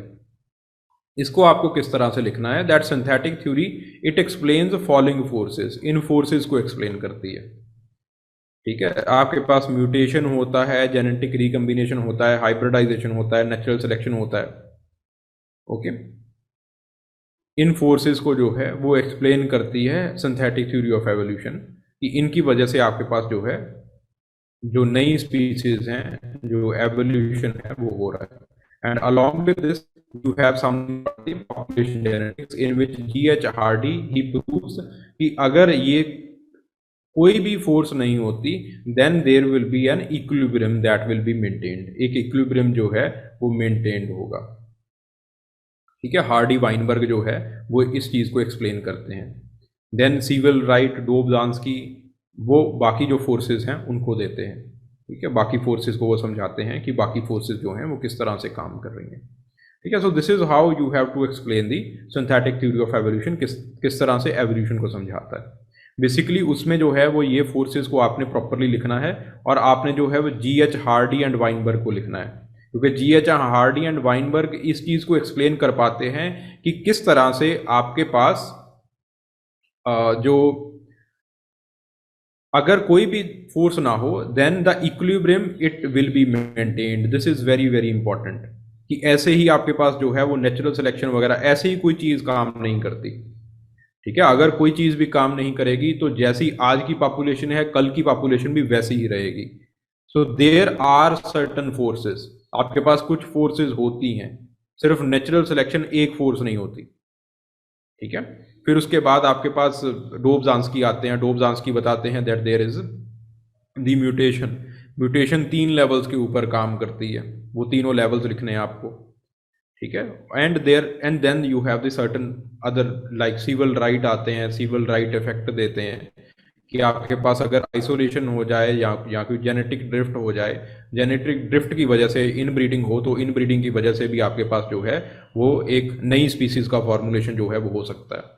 इसको आपको किस तरह से लिखना है, that synthetic theory it explains following forces, in forces को एक्सप्लेन करती है। ठीक है, आपके पास म्यूटेशन होता है, जेनेटिक रिकम्बिनेशन होता है, हाइब्रिडाइजेशन होता है, नेचुरल सिलेक्शन होता है। ओके, इन फोर्सेस को जो है वो एक्सप्लेन करती है सिंथेटिक थ्योरी ऑफ एवोल्यूशन, कि इनकी वजह से आपके पास जो है जो नई स्पीसीज हैं, जो एवोल्यूशन है वो हो रहा है। And along with this you have some population genetics in which G.H. Hardy he proves कि अगर ये कोई भी फोर्स नहीं होती then there will be an equilibrium that will be maintained, एक equilibrium जो है वो maintained होगा। ठीक है, हार्डी वाइनबर्ग जो है वो इस चीज़ को एक्सप्लेन करते हैं। देन सीवल राइट डोबजांस्की वो बाकी जो फोर्सेस हैं उनको देते हैं। ठीक है, बाकी फोर्सेस को वो समझाते हैं कि बाकी फोर्सेस जो हैं वो किस तरह से काम कर रही हैं। ठीक है, so this is how you have to explain the synthetic theory of evolution, किस तरह से एवोल्यूशन को समझाता है। बेसिकली उसमें जो है वो ये फोर्सेस को आपने प्रॉपरली लिखना है और आपने जो है वो G.H. हार्डी एंड वाइनबर्ग को लिखना है, क्योंकि G.H. हार्डी एंड वाइनबर्ग इस चीज़ को एक्सप्लेन कर पाते हैं कि किस तरह से आपके पास जो अगर कोई भी फोर्स ना हो then the equilibrium it will be maintained. This is very very important, कि ऐसे ही आपके पास जो है वो नेचुरल सिलेक्शन वगैरह ऐसे ही कोई चीज़ काम नहीं करती। ठीक है, अगर कोई चीज़ भी काम नहीं करेगी तो जैसी आज की पॉपुलेशन है कल की पॉपुलेशन भी वैसी ही रहेगी। So there are certain forces, आपके पास कुछ फोर्सेस होती हैं, सिर्फ नेचुरल सिलेक्शन एक फोर्स नहीं होती। ठीक है, फिर उसके बाद आपके पास डोबजांस्की आते हैं। डोबजांस्की बताते हैं that there is the mutation. Mutation 3 levels के ऊपर काम करती है, वो तीनों लेवल्स लिखने हैं आपको। ठीक है, and then you have the certain other like Sewall Wright आते हैं। सीवल राइट इफेक्ट देते हैं कि आपके पास अगर आइसोलेशन हो जाए या कोई जेनेटिक ड्रिफ्ट हो जाए, जेनेटिक ड्रिफ्ट की वजह से इनब्रीडिंग हो तो इनब्रीडिंग की वजह से भी आपके पास जो है वो एक नई स्पीसीज का फॉर्मुलेशन जो है वो हो सकता है।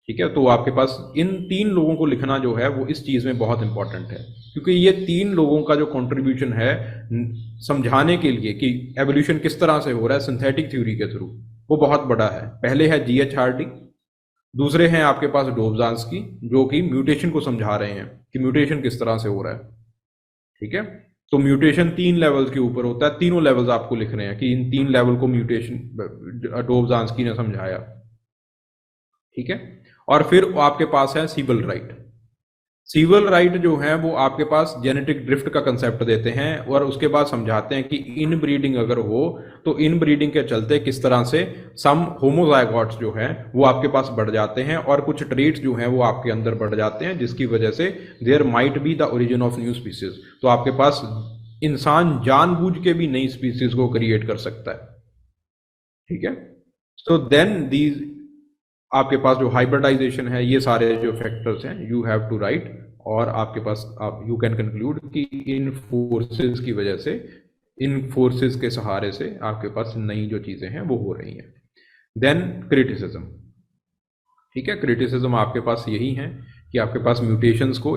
ठीक है, तो आपके पास इन 3 लोगों को लिखना जो है वो इस चीज़ में बहुत इंपॉर्टेंट है, क्योंकि ये 3 लोगों का जो कंट्रीब्यूशन है समझाने के लिए कि एवोल्यूशन किस तरह से हो रहा है सिंथेटिक थ्योरी के थ्रू, वो बहुत बड़ा है। पहले है G.H. हार्डी, दूसरे हैं आपके पास डोबजांस्की जो कि म्यूटेशन को समझा रहे हैं कि म्यूटेशन किस तरह से हो रहा है। ठीक है, तो म्यूटेशन 3 लेवल के ऊपर होता है, तीनों लेवल्स आपको लिख रहे हैं कि इन 3 लेवल को म्यूटेशन डोबजांस्की ने समझाया। ठीक है, और फिर आपके पास है सीवल राइट। सीवल राइट जो है वो आपके पास जेनेटिक ड्रिफ्ट का कंसेप्ट देते हैं और उसके बाद समझाते हैं कि इन ब्रीडिंग अगर हो तो इन ब्रीडिंग के चलते किस तरह से सम होमोजाइगोट्स जो हैं वो आपके पास बढ़ जाते हैं और कुछ ट्रेट्स जो हैं वो आपके अंदर बढ़ जाते हैं, जिसकी वजह से there might be the origin of new species. तो आपके पास इंसान जानबूझ के भी नई स्पीसीज को क्रिएट कर सकता है। ठीक है, सो देन दीज आपके पास जो हाइब्रिडाइजेशन है, ये सारे जो फैक्टर्स हैं यू हैव टू राइट, और आपके पास आप यू कैन कंक्लूड कि इन फोर्सेस की वजह से, इन फोर्सेस के सहारे से आपके पास नई जो चीज़ें हैं वो हो रही हैं। Then criticism. ठीक है, क्रिटिसिज्म आपके पास यही है कि आपके पास म्यूटेशंस को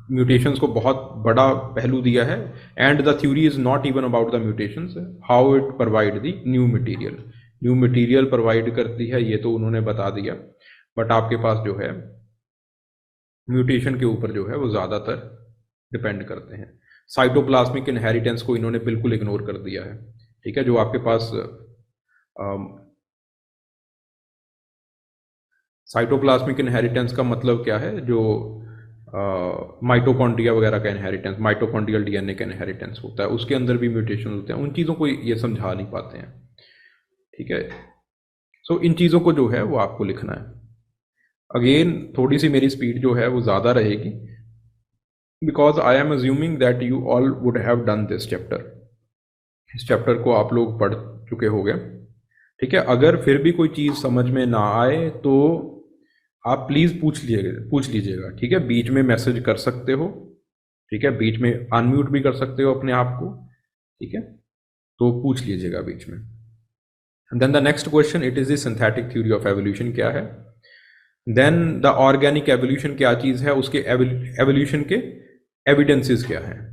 म्यूटेशंस को बहुत बड़ा पहलू दिया है, and the theory is not even about the mutations, how it provide the new material. New material provide करती है ये तो उन्होंने बता दिया, बट आपके पास जो है म्यूटेशन के ऊपर जो है वो ज़्यादातर डिपेंड करते हैं। साइटोप्लाज्मिक इनहेरिटेंस को इन्होंने बिल्कुल इग्नोर कर दिया है। ठीक है, जो आपके पास साइटोप्लाज्मिक इनहेरिटेंस का मतलब क्या है, जो माइटोकॉन्ड्रिया वगैरह का इनहेरिटेंस, माइटोकॉन्ड्रियल डीएनए का इनहेरिटेंस होता है, उसके अंदर भी म्यूटेशन होते हैं। उन चीज़ों को ये समझा नहीं पाते हैं। ठीक है, सो इन चीज़ों को जो है वो आपको लिखना है। अगेन थोड़ी सी मेरी स्पीड जो है वो ज़्यादा रहेगी, because I am assuming that you all would have done this chapter. इस चैप्टर को आप लोग पढ़ चुके हो गए। ठीक है, अगर फिर भी कोई चीज़ समझ में ना आए तो आप प्लीज़ पूछ लीजिएगा। ठीक है, बीच में मैसेज कर सकते हो। ठीक है, बीच में अनम्यूट भी कर सकते हो अपने आप को। ठीक है, तो पूछ लीजिएगा बीच में। Then the next question, it is the synthetic theory of evolution क्या है। देन द ऑर्गेनिक एवोल्यूशन क्या चीज है, उसके एवोल्यूशन के एविडेंसेस क्या है।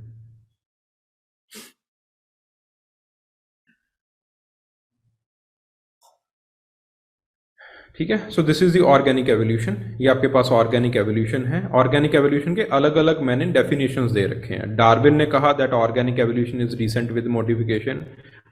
ठीक है, so this is the organic evolution. ये आपके पास ऑर्गेनिक एवोल्यूशन है। ऑर्गेनिक एवोल्यूशन के अलग अलग मैंने डेफिनेशंस दे रखे हैं। डार्विन ने कहा that organic evolution is descent with modification.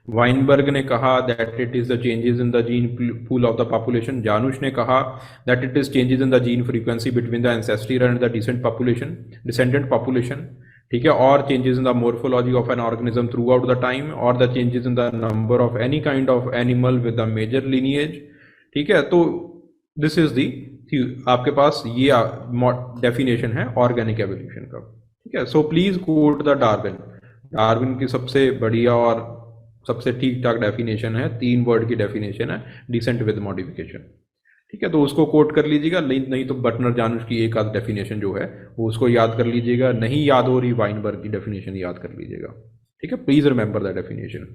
Weinberg ने कहा that it is the changes in the gene pool of the population. जानुश ने कहा that it is changes in the gene frequency between the ancestral and the descendant population. ठीक है, और changes in the morphology of an organism throughout the time, और the changes in the number of any kind of animal with the major lineage. ठीक है, तो this is the आपके पास ये डेफिनेशन है ऑर्गेनिक एवोल्यूशन का। ठीक है, so please quote the Darwin. Darwin की सबसे बढ़िया और सबसे ठीक ठाक डेफिनेशन है, 3 वर्ड की डेफिनेशन है, डिसेंट विद मॉडिफिकेशन। ठीक है, तो उसको कोट कर लीजिएगा, नहीं तो बटनर जानुश की एक आध डेफिनेशन जो है वो उसको याद कर लीजिएगा। नहीं याद हो रही, वाइनबर्ग की डेफिनेशन याद कर लीजिएगा। ठीक है, please remember the definition.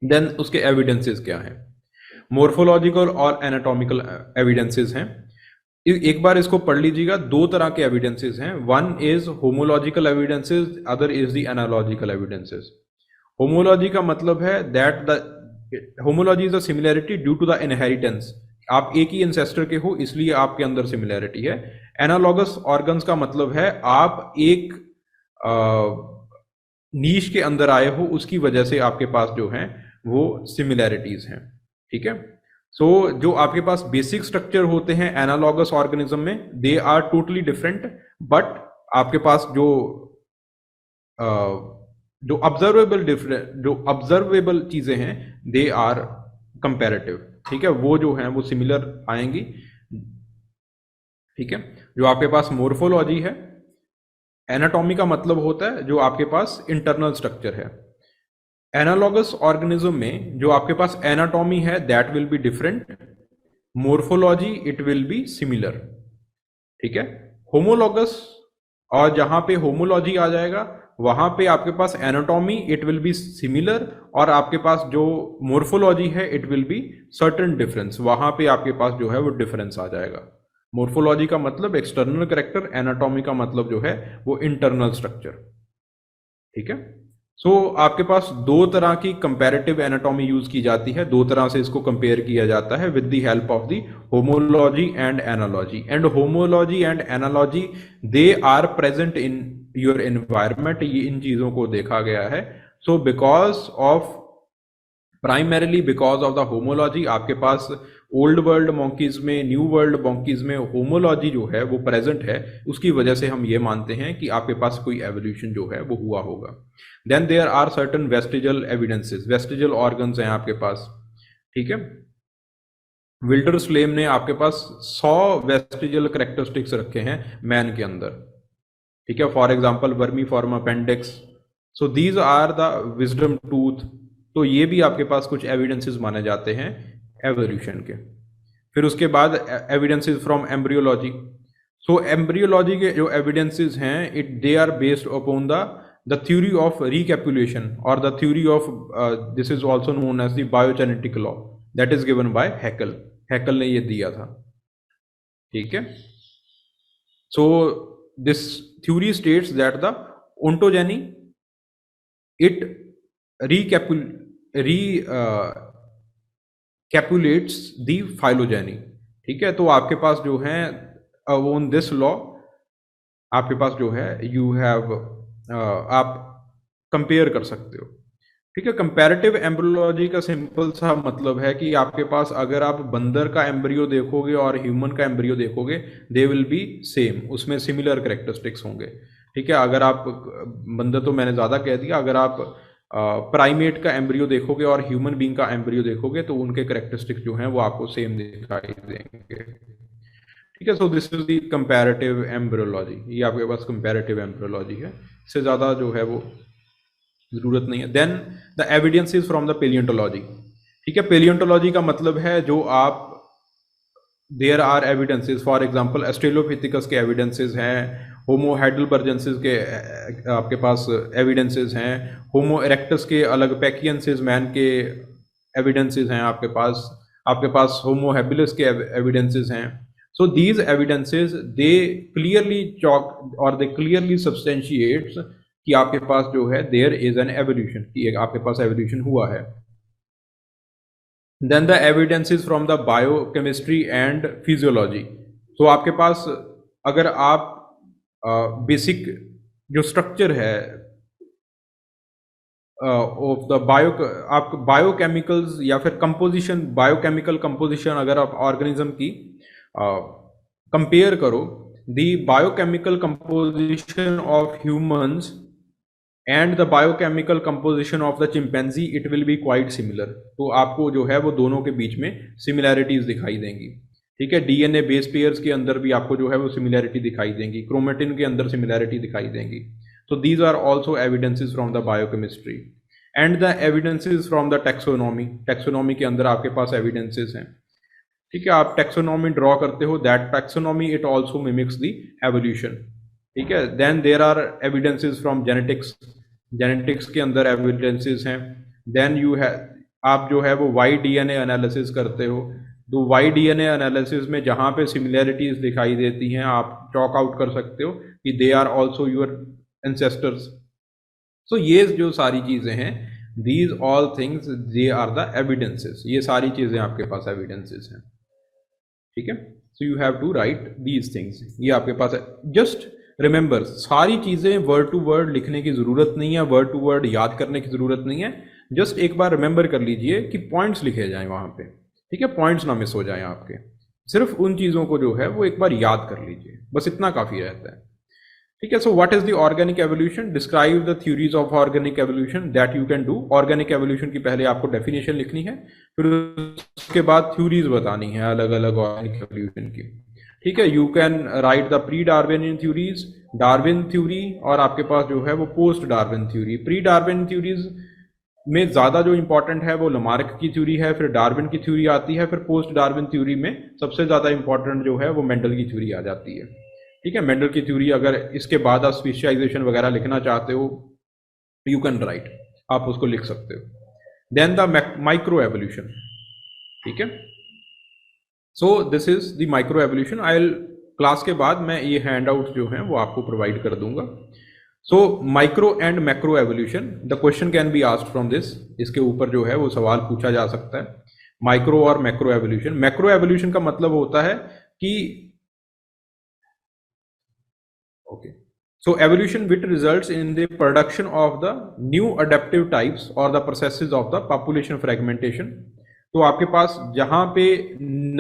Then उसके एविडेंसेस क्या है। मोर्फोलॉजिकल और एनाटॉमिकल एविडेंसेस हैं। एक बार इसको पढ़ लीजिएगा। 2 तरह के एविडेंसेस हैं, one is homological evidences, other is the analogical evidences. Homology का मतलब है that the homology is the similarity due to the inheritance. आप एक ही एंसेस्टर के हो इसलिए आपके अंदर सिमिलैरिटी है। एनालॉगस ऑर्गन्स का मतलब है आप एक नीश के अंदर आए हो, उसकी वजह से आपके पास जो है वो सिमिलैरिटीज हैं। ठीक है, सो जो आपके पास बेसिक स्ट्रक्चर होते हैं एनालॉगस ऑर्गेनिज्म में, they are totally different, but आपके पास जो ऑब्जर्वेबल चीजें हैं दे आर कंपैरेटिव। ठीक है, वो जो है वो सिमिलर आएंगी। ठीक है, जो आपके पास मोर्फोलॉजी है, एनाटॉमी का मतलब होता है जो आपके पास इंटरनल स्ट्रक्चर है। एनालॉगस ऑर्गेनिज्म में जो आपके पास एनाटॉमी है that will be different, morphology it will be similar. ठीक है, होमोलॉगस और जहां पे होमोलॉजी आ जाएगा वहां पे आपके पास anatomy it will be similar, और आपके पास जो मोर्फोलॉजी है it will be certain difference, वहां पे आपके पास जो है वो डिफरेंस आ जाएगा। मोर्फोलॉजी का मतलब एक्सटर्नल कैरेक्टर, एनाटॉमी का मतलब जो है वो इंटरनल स्ट्रक्चर। ठीक है, सो आपके पास 2 तरह की कंपैरेटिव एनाटॉमी यूज की जाती है, 2 तरह से इसको कंपेयर किया जाता है with the help of the homology and analogy. And homology and analogy they are present in your environment, ये इन चीजों को देखा गया है। So primarily because of the homology आपके पास ओल्ड वर्ल्ड मॉन्कीज में, न्यू वर्ल्ड मॉन्कीज में होमोलॉजी जो है वो प्रेजेंट है, उसकी वजह से हम ये मानते हैं कि आपके पास कोई एवोल्यूशन जो है वो हुआ होगा। Then there are certain vestigial evidences, vestigial organs हैं आपके पास। ठीक है, विल्टर स्लेम ने आपके पास 100 वेस्टिजल करेक्टरिस्टिक्स रखे हैं मैन के अंदर। ठीक है, for example vermiform appendix, so these are the wisdom tooth. तो ये भी आपके पास कुछ एविडेंसेस माने जाते हैं एवोल्यूशन के। फिर उसके बाद evidences from embryology. So embryology के जो एविडेंसेस हैं it they are based upon the theory of recapitulation और the theory of this is also known as the biogenetic law that is given by Haeckel. Haeckel ने ये दिया था। ठीक है, so this theory states that the ontogeny it capitulates the phylogeny. ठीक है, तो आपके पास जो है ऑन दिस लॉ आपके पास जो है यू हैव आप कंपेयर कर सकते हो। ठीक है, कंपैरेटिव एम्ब्रियोलॉजी का सिंपल सा मतलब है कि आपके पास अगर आप बंदर का एम्ब्रियो देखोगे और ह्यूमन का एम्ब्रियो देखोगे दे विल बी सेम, उसमें सिमिलर कैरेक्टरिस्टिक्स होंगे। ठीक है, अगर आप बंदर तो मैंने ज़्यादा कह दिया, अगर आप प्राइमेट का एम्ब्रियो देखोगे और ह्यूमन बीइंग का एम्ब्रियो देखोगे तो उनके कैरेक्टरिस्टिक्स जो हैं वो आपको सेम दिखाई देंगे। ठीक है, so this is the comparative embryology. ये आपके पास कंपैरेटिव एम्ब्रियोलॉजी है, इससे ज़्यादा जो है वो जरूरत नहीं है। Then the evidences from the paleontology. ठीक है, पेलियोंटोलॉजी का मतलब है जो आप there are evidences, for example Australopithecus के एविडेंसेस हैं, होमो हाइडेलबर्जेंसिस के आपके पास एविडेंसेस हैं, होमो इरेक्टस के अलग, पैकियंसिस मैन के एविडेंसेस हैं आपके पास होमो हैबिलिस के एविडेंसेस हैं. So these evidences they clearly chalk or they clearly substantiates कि आपके पास जो है there is an evolution, कि आपके पास evolution हुआ है. Then the evidences from the biochemistry and physiology. तो आपके पास अगर आप बेसिक जो स्ट्रक्चर है ऑफ द आप बायोकेमिकल्स या फिर कंपोजिशन, बायोकेमिकल कंपोजिशन अगर आप ऑर्गेनिज्म की कंपेयर करो, the biochemical composition of humans and the biochemical composition of the chimpanzee, it will B quite similar. तो आपको जो है वो दोनों के बीच में सिमिलैरिटीज दिखाई देंगी. ठीक है, डीएनए बेस पेयर्स के अंदर भी आपको जो है वो सिमिलैरिटी दिखाई देंगी, क्रोमेटिन के अंदर सिमिलैरिटी दिखाई देंगी. So these are also evidences from the biochemistry and the evidences from the taxonomy. Taxonomy के अंदर आपके पास evidences हैं. ठीक है, आप taxonomy draw करते हो, that taxonomy it also mimics the evolution. ठीक है, then there are evidences from genetics. Genetics के अंदर evidences हैं. Then you have, आप जो है वो Y-DNA analysis करते हो, तो Y-DNA analysis में जहाँ पे similarities दिखाई देती हैं आप chalk out कर सकते हो कि they are also your ancestors. So ये जो सारी चीजें हैं, these all things they are the evidences. ये सारी चीजें आपके पास evidences हैं. ठीक है, so you have to write these things. ये आपके पास है. Just remember, सारी चीजें word to word लिखने की जरूरत नहीं है, word to word याद करने की जरूरत नहीं है. Just एक बार remember कर लीजिए कि points लिखे जाएं वहां पे. ठीक है, points ना मिस हो जाएं आपके. सिर्फ उन चीजों को जो है वो एक बार याद कर लीजिए, बस इतना काफी रहता है. ठीक है, so what is the organic evolution? Describe the theories of organic evolution that you can do. Organic evolution की पहले आपको डेफिनेशन लिखनी है, फिर उसके बाद थ्योरीज बतानी है अलग अलग ऑर्गेनिक एवोल्यूशन की. ठीक है, you can write the pre Darwinian theories, Darwin theory, और आपके पास जो है वो post Darwin theory. Pre Darwin theories में ज्यादा जो इंपॉर्टेंट है वो लमार्क की थ्योरी है, फिर डार्विन की थ्योरी आती है, फिर पोस्ट डार्विन थ्योरी में सबसे ज्यादा इंपॉर्टेंट जो है वो मेंडल की थ्योरी आ जाती है. ठीक है, मेंडल की थ्योरी अगर इसके बाद आप स्पेशलाइजेशन वगैरह लिखना चाहते हो, यू कैन राइट, आप उसको लिख सकते हो. Then the micro evolution. ठीक है, so this is the micro evolution. आई क्लास के बाद मैं ये हैंड आउट जो हैं वो आपको प्रोवाइड कर दूंगा. So micro and macro evolution, the question can be asked from this. इसके ऊपर जो है वो सवाल पूछा जा सकता है, माइक्रो और मैक्रो एवोल्यूशन. मैक्रो एवोल्यूशन का मतलब होता है कि okay, so evolution which results in the production of the new adaptive types or the processes of the population fragmentation. तो आपके पास जहां पे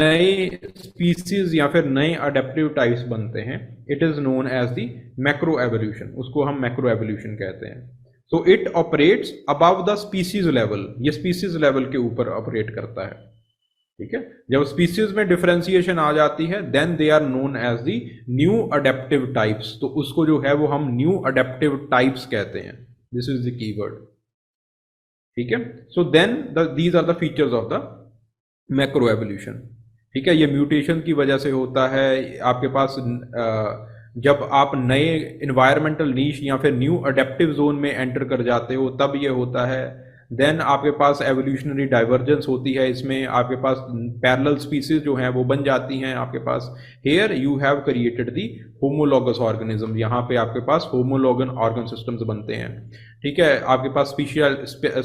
नए स्पीसीज या फिर नए अडेप्टिव टाइप्स बनते हैं, it is known as the macro evolution. उसको हम मैक्रो एवोल्यूशन कहते हैं. So it operates above the species level. ये स्पीसीज लेवल के ऊपर ऑपरेट करता है. ठीक है, जब स्पीसीज में डिफरेंशिएशन आ जाती है, then they are known as the new adaptive types. तो उसको जो है वो हम न्यू अडेप्टिव टाइप्स कहते हैं. This is the keyword. ठीक है, so then these are the features of the macro evolution. ठीक है, ये म्यूटेशन की वजह से होता है. आपके पास जब आप नए इन्वायरमेंटल नीश या फिर न्यू अडेप्टिव जोन में एंटर कर जाते हो तब ये होता है. देन आपके पास एवोल्यूशनरी डाइवर्जेंस होती है. इसमें आपके पास पैरेलल स्पीसीज जो हैं वो बन जाती हैं आपके पास. Here you have created the homologous organism. यहाँ पे आपके पास होमोलॉगन ऑर्गन सिस्टम्स बनते हैं. ठीक है, आपके पास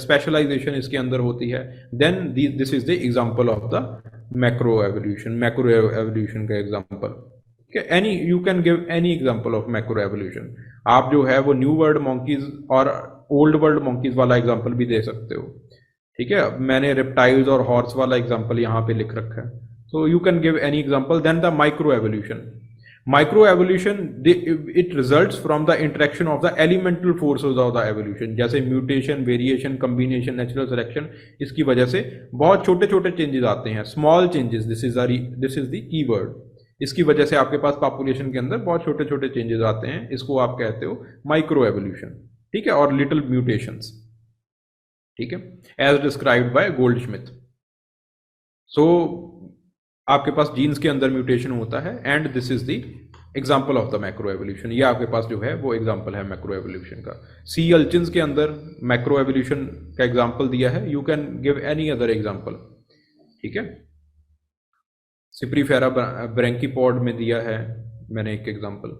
स्पेशलाइजेशन इसके अंदर होती है. Then this is the example of the macro evolution. Macro evolution का example. Any you can give any example of macro evolution. आप जो है वो न्यू वर्ल्ड मंकीज और ओल्ड वर्ल्ड मंकीज वाला एग्जांपल भी दे सकते हो. ठीक है, मैंने रेप्टाइल्स और हॉर्स वाला एग्जांपल यहाँ पे लिख रखा है. So you can give any example. Then the micro evolution. Micro evolution it results from the interaction of the elemental forces of the evolution. जैसे mutation, variation, combination, natural selection, इसकी वजह से बहुत छोटे छोटे चेंजेस आते हैं. Small changes, this is the keyword. इसकी वजह से आपके पास पॉपुलेशन के अंदर बहुत छोटे छोटे चेंजेस आते हैं. इसको आप कहते हो माइक्रो एवोल्यूशन. ठीक है, और लिटिल म्यूटेशंस. ठीक है, एज डिस्क्राइब्ड बाय गोल्डस्मिथ. सो आपके पास जीन्स के अंदर म्यूटेशन होता है and this is the example of the macro evolution, ये आपके पास जो है वो एग्जाम्पल है मैक्रो एवोल्यूशन का। सी अल्चिन्स के अंदर मैक्रो एवोल्यूशन का एग्जाम्पल दिया है, you can give any other example, ठीक है। सिप्रीफेरा ब्रैंकीपॉड में दिया है मैंने एक example,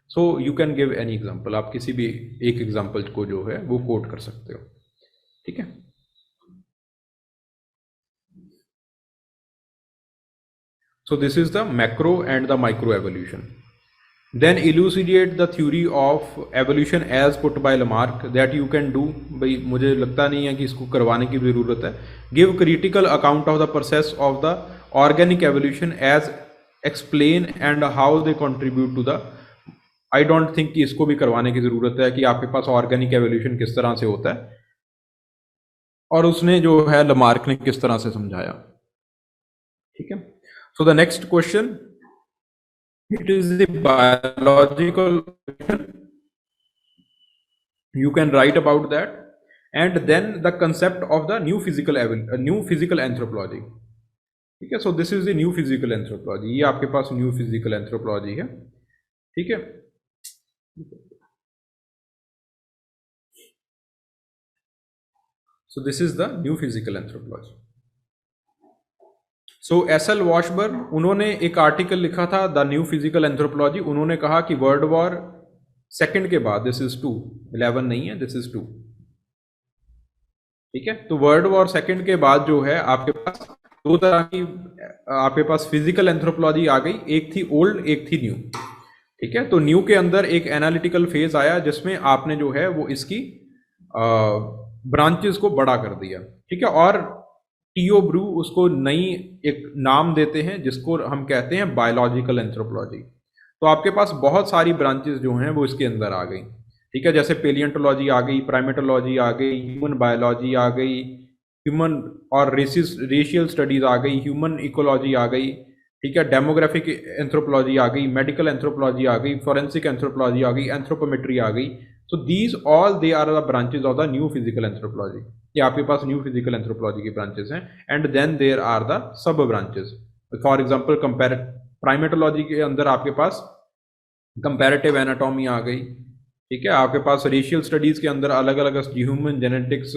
so you can give any example, आप किसी भी एक एग्जाम्पल को जो है वो कोट कर सकते हो, ठीक है। So this is the macro and the micro evolution. Then elucidate the theory of evolution as put by Lamarck that you can do. भाई मुझे लगता नहीं है कि इसको करवाने की ज़रूरत है। Give critical account of the process of the organic evolution as explain and how they contribute to the. I don't think कि इसको भी करवाने की ज़रूरत है कि आपके पास organic evolution किस तरह से होता है और उसने जो है लमार्क ने किस तरह से समझाया, ठीक है। So the next question, it is the biological question. You can write about that, and then the concept of the new physical anthropology. ठीक है, so this is the new physical anthropology. ये आपके पास new physical anthropology है, ठीक है। So this is the new physical anthropology. So SL. Washburn, उन्होंने एक article लिखा था द न्यू फिजिकल एंथ्रोपोलॉजी। उन्होंने कहा कि वर्ल्ड वॉर सेकंड के बाद, दिस इज 2, 11 नहीं है, दिस इज 2, ठीक है। तो वर्ल्ड वॉर सेकंड के बाद जो है आपके पास दो तरह की आपके पास फिजिकल एंथ्रोपोलॉजी आ गई, एक थी ओल्ड, एक थी न्यू, ठीक है। तो न्यू के अंदर एक एनालिटिकल फेज आया जिसमें आपने जो है वो इसकी ब्रांचेस को बड़ा कर दिया, ठीक है। और टीओ ब्रू उसको नई एक नाम देते हैं जिसको हम कहते हैं बायोलॉजिकल एंथ्रोपोलॉजी। तो आपके पास बहुत सारी ब्रांचेस जो हैं वो इसके अंदर आ गई, ठीक है। जैसे पेलियंटोलॉजी आ गई, प्राइमेटोलॉजी आ गई, ह्यूमन बायोलॉजी आ गई, ह्यूमन और रेशियल स्टडीज आ गई, ह्यूमन इकोलॉजी आ गई, ठीक है। डेमोग्राफिक एंथ्रोपोलॉजी आ गई, मेडिकल एंथ्रोपोलॉजी आ गई, फॉरेंसिक एंथ्रोपोलॉजी आ गई, एंथ्रोपोमेट्री आ गई। So these all they are the branches of the new physical anthropology. ये आपके पास न्यू फिजिकल एंथ्रोपोलॉजी की ब्रांचेस हैं, and then there are the sub branches. For example primatology के अंदर आपके पास कंपैरेटिव एनाटॉमी आ गई, ठीक है। आपके पास रेशियल स्टडीज के अंदर अलग अलग ह्यूमन जेनेटिक्स,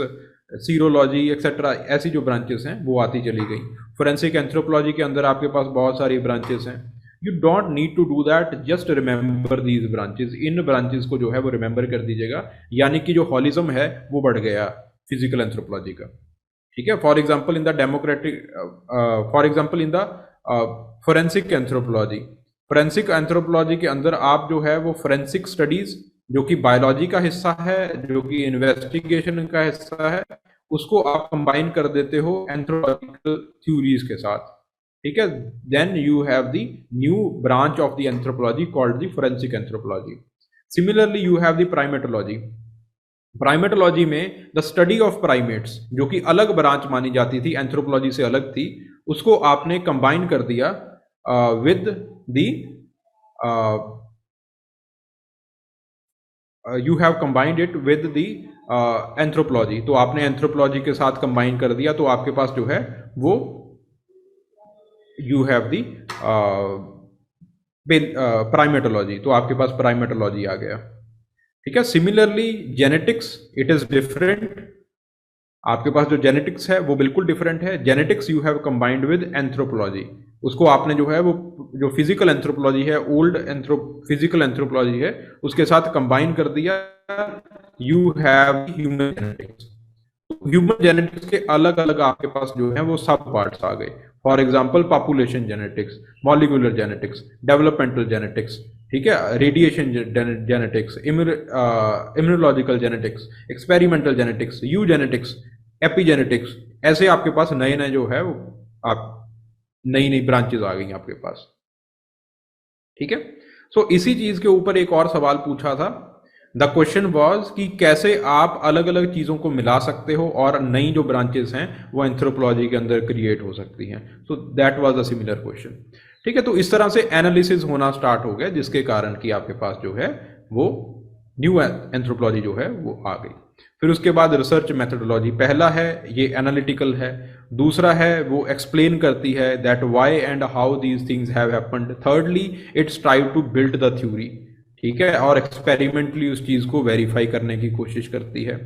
सीरोलॉजी एक्सेट्रा, ऐसी जो ब्रांचेस हैं वो आती चली गई। फोरेंसिक एंथ्रोपोलॉजी के अंदर आपके पास बहुत सारी ब्रांचेस हैं। You don't need to do that, just remember these branches. इन ब्रांचेस को जो है वो रिमेंबर कर दीजिएगा, यानी कि जो हॉलिज्म है वो बढ़ गया फिजिकल एंथ्रोपोलॉजी का, ठीक है। For example in the forensic anthropology, forensic anthropology के अंदर आप जो है वो फोरेंसिक स्टडीज जो कि बायोलॉजी का हिस्सा है, जो कि इन्वेस्टिगेशन का हिस्सा है, उसको आप कंबाइन कर देते हो एंथ्रोपोलॉजिकल थ्योरीज के साथ, ठीक है। Then you have the new branch of the anthropology called the forensic anthropology. Similarly you have the primatology. Primatology में द स्टडी ऑफ प्राइमेट्स, जो कि अलग ब्रांच मानी जाती थी, एंथ्रोपोलॉजी से अलग थी, उसको आपने कंबाइन कर दिया with the you have combined it with the anthropology. तो आपने एंथ्रोपोलॉजी के साथ कंबाइन कर दिया, तो आपके पास जो है वो यू हैव द प्राइमेटोलॉजी, तो आपके पास प्राइमेटोलॉजी आ गया, ठीक है। Similarly genetics, it is different. आपके पास जो जेनेटिक्स है वो बिल्कुल डिफरेंट है। Genetics you have combined with anthropology, उसको आपने जो है वो जो फिजिकल एंथ्रोपोलॉजी है, ओल्ड फिजिकल एंथ्रोपोलॉजी है, उसके साथ कंबाइन कर दिया। You have human genetics. Human genetics के अलग अलग आपके पास जो है वो सब पार्ट्स आ गए। For example population genetics, molecular genetics, developmental genetics, ठीक है, radiation genetics, immunological genetics, experimental genetics, eugenetics, epigenetics, ऐसे आपके पास नए नए जो है वो आप नई नई ब्रांचेस आ गई आपके पास, ठीक है। सो इसी चीज के ऊपर एक और सवाल पूछा था। द क्वेश्चन वाज कि कैसे आप अलग अलग चीजों को मिला सकते हो और नई जो ब्रांचेस हैं वो एंथ्रोपोलॉजी के अंदर क्रिएट हो सकती हैं। So that was the similar question, ठीक है। तो इस तरह से एनालिसिस होना स्टार्ट हो गया, जिसके कारण कि आपके पास जो है वो न्यू एंथ्रोपोलॉजी जो है वो आ गई। फिर उसके बाद रिसर्च मेथोडोलॉजी, पहला है ये एनालिटिकल है, दूसरा है वो एक्सप्लेन करती है that why and how these things have happened. Thirdly it's try to build the theory, ठीक है, और एक्सपेरिमेंटली उस चीज को वेरीफाई करने की कोशिश करती है।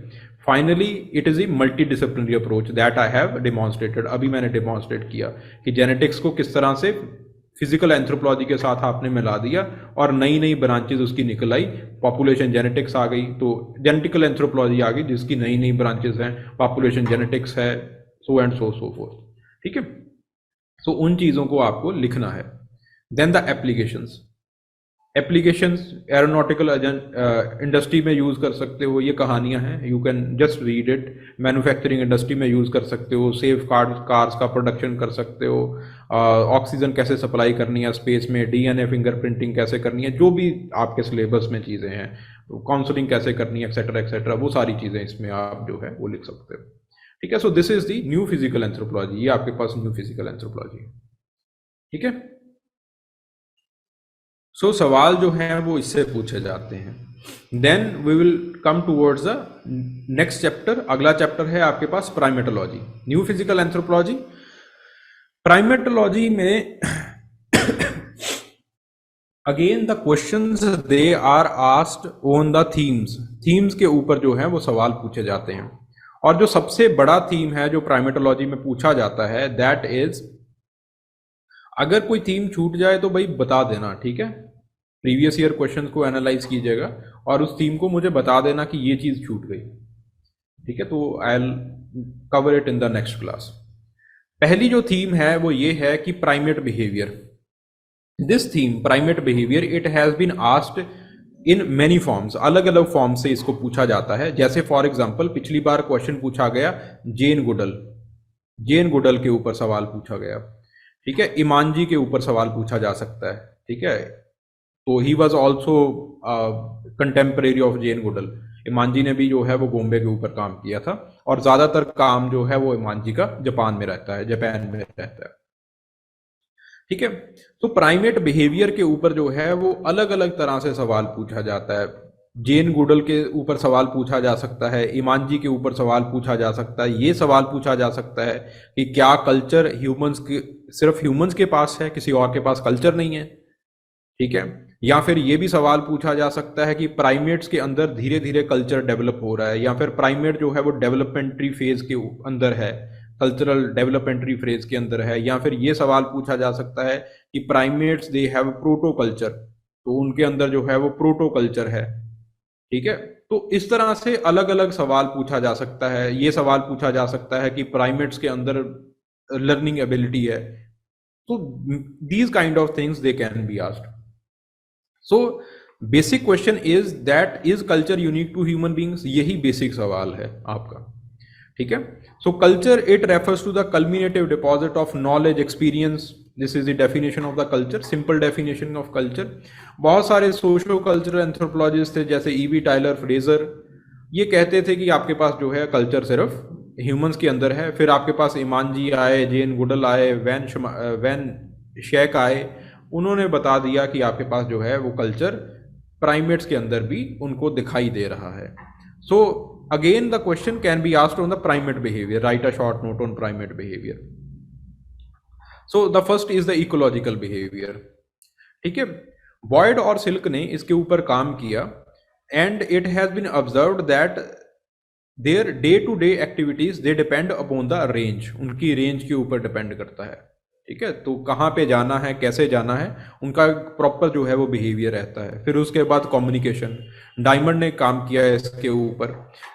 Finally it is a multi disciplinary approach that I have demonstrated, अभी मैंने डिमॉन्स्ट्रेट किया कि जेनेटिक्स को किस तरह से फिजिकल एंथ्रोपोलॉजी के साथ आपने मिला दिया और नई नई ब्रांचेस उसकी निकल आई। पॉपुलेशन जेनेटिक्स आ गई, तो जेनेटिकल एंथ्रोपोलॉजी आ गई जिसकी नई नई ब्रांचेस हैं, पॉपुलेशन जेनेटिक्स है, सो एंड सो फोर्थ, ठीक है। सो उन चीज़ों को आपको लिखना है। Then the applications, applications aeronautical industry में यूज़ कर सकते हो, ये कहानियां हैं, you can just read it. Manufacturing industry में यूज़ कर सकते हो, सेफ कार्स का प्रोडक्शन कर सकते हो, ऑक्सीजन कैसे सप्लाई करनी है स्पेस में, डीएनए फिंगरप्रिंटिंग कैसे करनी है, जो भी आपके सिलेबस में चीज़ें हैं, काउंसलिंग कैसे करनी है, एक्सेट्रा एक्सेट्रा, वो सारी चीज़ें इसमें आप जो है वो लिख सकते हो, ठीक है। So this is the new physical anthropology, ये आपके पास न्यू फिजिकल एंथ्रोपोलॉजी है, ठीक है। सो सवाल जो हैं वो इससे पूछे जाते हैं। Then we will come towards the next chapter. अगला चैप्टर है आपके पास primatology, new physical anthropology. Primatology में again the questions they are asked on the themes के ऊपर जो है वो सवाल पूछे जाते हैं। और जो सबसे बड़ा थीम है जो प्राइमेटोलॉजी में पूछा जाता है दैट इज, अगर कोई थीम छूट जाए तो भाई बता देना, ठीक है। प्रीवियस ईयर क्वेश्चन को एनालाइज कीजिएगा और उस थीम को मुझे बता देना कि ये चीज छूट गई, ठीक है। तो I will cover it in the next class. पहली जो थीम है वो ये है कि primate behaviour. This theme primate behaviour it has been asked in many forms, अलग अलग फॉर्म से इसको पूछा जाता है। जैसे फॉर एग्जाम्पल पिछली बार क्वेश्चन पूछा गया जेन गुडल के ऊपर सवाल पूछा गया, ठीक है। इमानजी के ऊपर सवाल पूछा जा सकता है, ठीक है। तो he was also contemporary of Jane Goodall. Imanishi ने भी जो है वो बॉम्बे के ऊपर काम किया था और ज्यादातर काम जो है वो इमानजी का जापान में रहता है, ठीक है। तो प्राइमेट बिहेवियर के ऊपर जो है वो अलग अलग तरह से सवाल पूछा जाता है। जेन गुडल के ऊपर सवाल पूछा जा सकता है, इमानजी के ऊपर सवाल पूछा जा सकता है। ये सवाल पूछा जा सकता है कि क्या कल्चर सिर्फ ह्यूमंस के पास है, किसी और के पास कल्चर नहीं है, ठीक है। या फिर ये भी सवाल पूछा जा सकता है कि प्राइमेट्स के अंदर धीरे धीरे कल्चर डेवलप हो रहा है, या फिर प्राइमेट जो है वो डेवलपमेंट्री फेज के अंदर है, कल्चरल डेवलपमेंट्री फेज के अंदर है। या फिर ये सवाल पूछा जा सकता है कि primates they have proto culture, तो उनके अंदर जो है वो प्रोटो कल्चर है, ठीक है। तो इस तरह से अलग अलग सवाल पूछा जा सकता है। ये सवाल पूछा जा सकता है कि प्राइमेट्स के अंदर लर्निंग एबिलिटी है। तो these kind of things they can be asked. So basic question is that is culture unique to human beings, यही बेसिक सवाल है आपका, ठीक है। So culture it refers to the cumulative deposit of knowledge experience, this is the definition of the culture, simple definition of culture. बहुत सारे socio cultural anthropologist थे जैसे ईवी टाइलर फ्रेजर, ये कहते थे कि आपके पास जो है कल्चर सिर्फ ह्यूमंस के अंदर है। फिर आपके पास इमानजी आए, जेन गुडल आए, वैन शेक आए, उन्होंने बता दिया कि आपके पास जो है वो कल्चर प्राइमेट्स के अंदर भी उनको दिखाई दे रहा है। So again the question can be asked on the primate behaviour, right a short note on primate behaviour. So the first is the ecological behaviour, ठीक है। बॉयड और सिल्क ने इसके ऊपर काम किया and it has been observed that their day to day activities they depend upon the range, उनकी range के ऊपर डिपेंड करता है, ठीक है। तो कहाँ पे जाना है, कैसे जाना है, उनका प्रॉपर जो है वो बिहेवियर रहता है। फिर उसके बाद कम्युनिकेशन, डायमंड ने काम किया है इसके ऊपर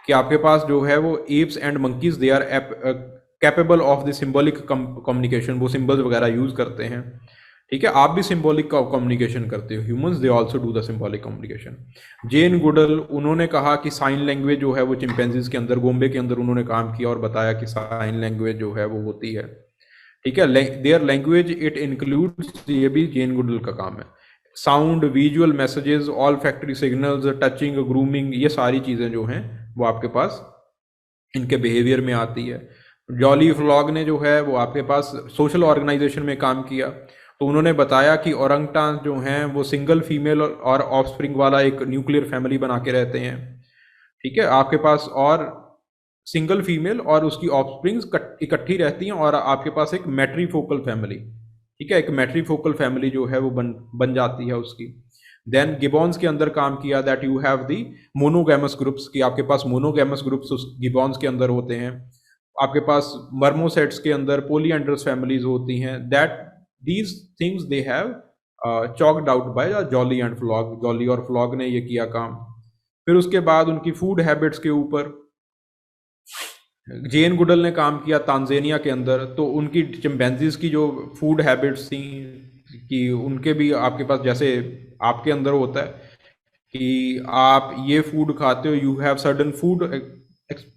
कि आपके पास जो है वो apes and monkeys they are capable of the symbolic communication, वो सिंबल्स वगैरह यूज करते हैं, ठीक है। आप भी सिंबॉलिक कम्युनिकेशन करते हो, humans they also do the symbolic communication. Jane Goodall उन्होंने कहा कि साइन लैंग्वेज जो है वो चिंपैंजीज के अंदर, गोम्बे के अंदर उन्होंने काम किया और बताया कि साइन लैंग्वेज जो है वो होती है, ठीक है। देयर लैंग्वेज इट इंक्लूड्स, ये भी जेन गुडल का काम है, sound, visual messages, all factory signals, touching, grooming, ये सारी चीजें जो हैं वो आपके पास इनके बिहेवियर में आती है। जॉली फ्लॉग ने जो है वो आपके पास सोशल ऑर्गेनाइजेशन में काम किया, तो उन्होंने बताया कि औरंगटान जो हैं वो सिंगल फीमेल और ऑफस्प्रिंग वाला एक न्यूक्लियर फैमिली बना के रहते हैं, ठीक है। आपके पास और सिंगल फीमेल और उसकी ऑफस्प्रिंग्स इकट्ठी रहती हैं और आपके पास एक मैट्रीफोकल फैमिली, ठीक है, एक मैट्रीफोकल फैमिली जो है वो बन जाती है उसकी। देन गिबॉन्स के अंदर काम किया that you have the monogamous groups, की आपके पास मोनोगैमस ग्रुप्स उस गिबॉन्स के अंदर होते हैं। आपके पास मर्मोसेट्स के अंदर पोलियंड्रस फैमिलीज होती हैं। That these things they have choked out by jolly and flog, jolly और फ्लॉग ने ये किया काम। फिर उसके बाद उनकी फूड हैबिट्स के ऊपर जेन गुडल ने काम किया तांजानिया के अंदर। तो उनकी चिंपैंजीज की जो फूड हैबिट्स थी कि उनके भी आपके पास जैसे आपके अंदर होता है कि आप ये फूड खाते हो, you have certain food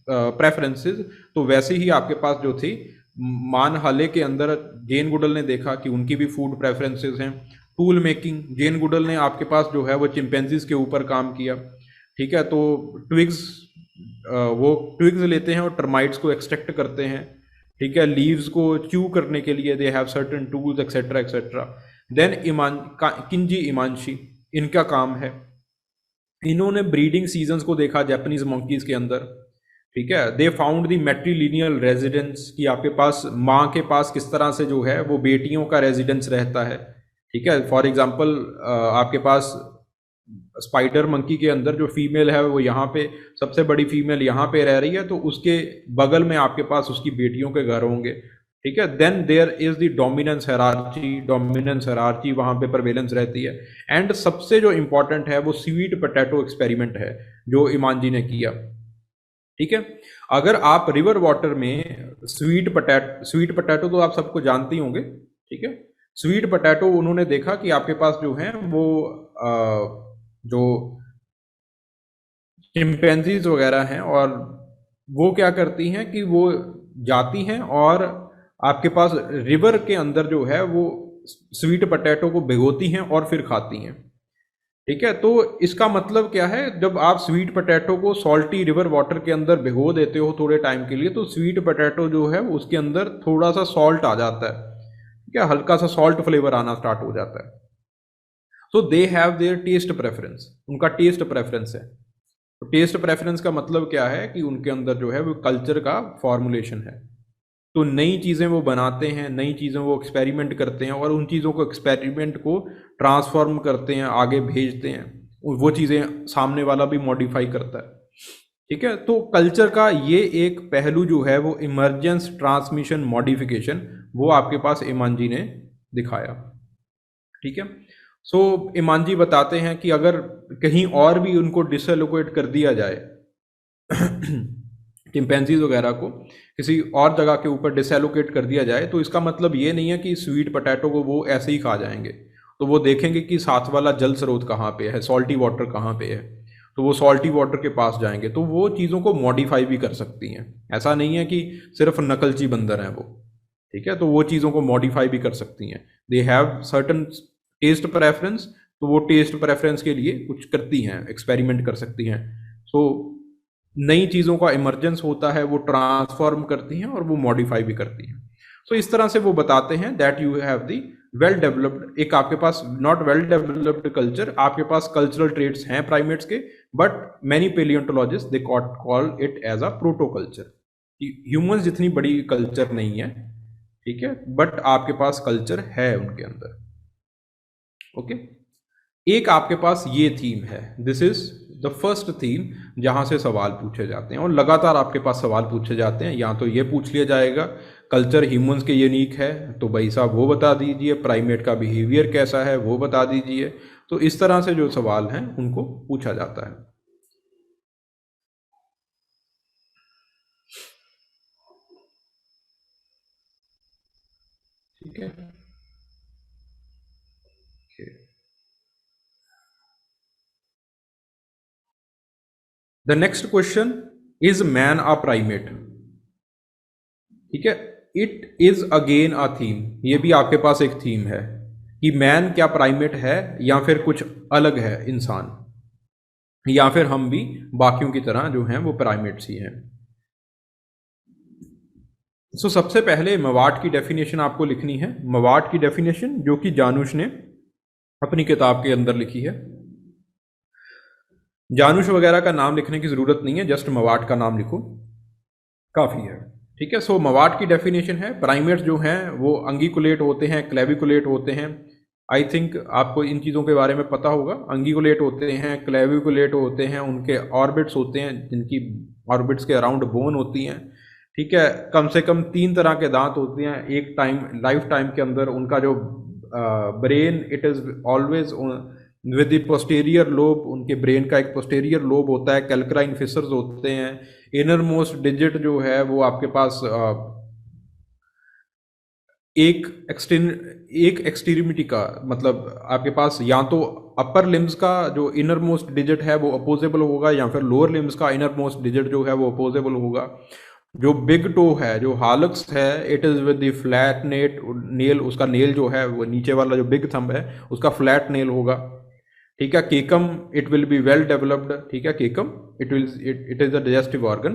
preferences, तो वैसे ही आपके पास जो थी मान हाले के अंदर जेन गुडल ने देखा कि उनकी भी फूड प्रेफरेंसेस हैं। टूल मेकिंग, जेन गुडल ने आपके पास जो है वो चिंपैंजीज के ऊपर काम किया, ठीक है। तो ट्विग्स, वो ट्विग्स लेते हैं और टर्माइट्स को एक्सट्रैक्ट करते हैं, ठीक है। लीव्स को च्यू करने के लिए they have certain tools etcetera etcetera. Then Kinji Imanishi, इनका काम है, इन्होंने ब्रीडिंग सीजन्स को देखा जापानीज मंकीज के अंदर, ठीक है। दे फाउंड दी मैट्रीलिनियल रेजिडेंस, कि आपके पास माँ के पास किस तरह से जो है वो बेटियों का रेजिडेंस रहता है, ठीक है। फॉर एग्जाम्पल आपके पास स्पाइडर मंकी के अंदर जो फीमेल है वो यहाँ पे, सबसे बड़ी फीमेल यहाँ पे रह रही है, तो उसके बगल में आपके पास उसकी बेटियों के घर होंगे, ठीक है। Then there is the dominance hierarchy वहाँ पे परवेलेंस रहती है। एंड सबसे जो इंपॉर्टेंट है वो स्वीट पोटैटो एक्सपेरिमेंट है जो इमानजी ने किया, ठीक है। अगर आप रिवर वाटर में स्वीट पोटैटो तो आप सबको जानते ही होंगे, ठीक है। स्वीट पोटैटो उन्होंने देखा कि आपके पास जो है वो जो चिंपैंजीज वगैरह हैं और वो क्या करती हैं कि वो जाती हैं और आपके पास रिवर के अंदर जो है वो स्वीट पोटैटो को भिगोती हैं और फिर खाती हैं, ठीक है। तो इसका मतलब क्या है, जब आप स्वीट पोटैटो को सॉल्टी रिवर वाटर के अंदर भिगो देते हो थोड़े टाइम के लिए, तो स्वीट पोटैटो जो है उसके अंदर थोड़ा सा सॉल्ट आ जाता है, ठीक है, हल्का सा सॉल्ट फ्लेवर आना स्टार्ट हो जाता है। So they have their taste preference, उनका टेस्ट प्रेफरेंस है। तो टेस्ट प्रेफरेंस का मतलब क्या है कि उनके अंदर जो है वो कल्चर का फॉर्मुलेशन है। तो नई चीज़ें वो बनाते हैं, नई चीज़ें वो एक्सपेरिमेंट करते हैं और उन चीज़ों को एक्सपेरिमेंट को ट्रांसफॉर्म करते हैं, आगे भेजते हैं, वो चीज़ें सामने वाला भी मॉडिफाई करता है, ठीक है। तो कल्चर का ये एक पहलू जो है वो इमरजेंस ट्रांसमिशन मॉडिफिकेशन, वो आपके पास इमानजी ने दिखाया, ठीक है। सो इमानजी बताते हैं कि अगर कहीं और भी उनको डिसएलोकेट कर दिया जाए चिंपैंजीज वगैरह को किसी और जगह के ऊपर डिसएलोकेट कर दिया जाए, तो इसका मतलब ये नहीं है कि स्वीट पोटैटो को वो ऐसे ही खा जाएंगे। तो वो देखेंगे कि साथ वाला जल स्रोत कहाँ पे है, सॉल्टी वाटर कहाँ पे है, तो वो सॉल्टी वाटर के पास जाएंगे। तो वो चीज़ों को मॉडिफाई भी कर सकती हैं, ऐसा नहीं है कि सिर्फ नकलची बंदर हैं वो, ठीक है। तो वो चीज़ों को मॉडिफाई भी कर सकती हैं। They have certain test preference, तो वो टेस्ट प्रेफरेंस के लिए कुछ करती हैं, एक्सपेरिमेंट कर सकती हैं। सो नई चीज़ों का इमरजेंस होता है, वो ट्रांसफॉर्म करती हैं और वो मॉडिफाई भी करती हैं। सो इस तरह से वो बताते हैं that you have the well developed, एक आपके पास नॉट वेल डेवलप्ड कल्चर, आपके पास कल्चरल ट्रेड्स हैं प्राइमेट्स के, but many paleontologist they call it as a proto culture. Humans जितनी बड़ी कल्चर नहीं है, ठीक है, बट आपके पास कल्चर है उनके अंदर, ओके। एक आपके पास ये थीम है, this is the first theme जहां से सवाल पूछे जाते हैं और लगातार आपके पास सवाल पूछे जाते हैं। या तो ये पूछ लिया जाएगा कल्चर ह्यूमंस के यूनिक है, तो भाई साहब वो बता दीजिए, प्राइमेट का बिहेवियर कैसा है वो बता दीजिए। तो इस तरह से जो सवाल हैं उनको पूछा जाता है, ठीक है। The next question, is man a primate, ठीक है। It is again a theme, ये भी आपके पास एक थीम है कि मैन क्या प्राइमेट है या फिर कुछ अलग है इंसान, या फिर हम भी बाकियों की तरह जो हैं वो प्राइमेट्स ही हैं। सो सबसे पहले मवाट की डेफिनेशन आपको लिखनी है, मवाट की डेफिनेशन जो कि जानुश ने अपनी किताब के अंदर लिखी है। जानुश वगैरह का नाम लिखने की जरूरत नहीं है, जस्ट मवाट का नाम लिखो। काफ़ी है। ठीक है, सो मवाद की डेफिनेशन है, प्राइमेट्स जो हैं वो अंगिकुलेट होते हैं, क्लेविकुलेट होते हैं। आई थिंक आपको इन चीज़ों के बारे में पता होगा। अंगिकुलेट होते हैं, क्लेविकुलेट होते हैं, उनके ऑर्बिट्स होते हैं जिनकी ऑर्बिट्स के अराउंड बोन होती हैं। ठीक है, कम से कम 3 तरह के दांत होते हैं एक लाइफ टाइम के अंदर। उनका जो brain, it is always with the posterior lobe, उनके ब्रेन का एक पोस्टीरियर लोब होता है, कैल्क्राइन फिशर्स होते हैं। इनर मोस्ट डिजिट जो है वो आपके पास एक एक्सट्रीमिटी का, मतलब आपके पास या तो अपर लिम्स का जो इनर मोस्ट डिजिट है वो अपोजेबल होगा, या फिर लोअर लिम्स का इनर मोस्ट डिजिट जो है वो अपोजेबल होगा। जो बिग टो है, जो हालक्स है, it is with the flat nail, उसका नेल जो है वो नीचे वाला जो बिग थंब है उसका फ्लैट नेल होगा। ठीक है, केकम it will be well developed. ठीक है, केकम it is a digestive organ.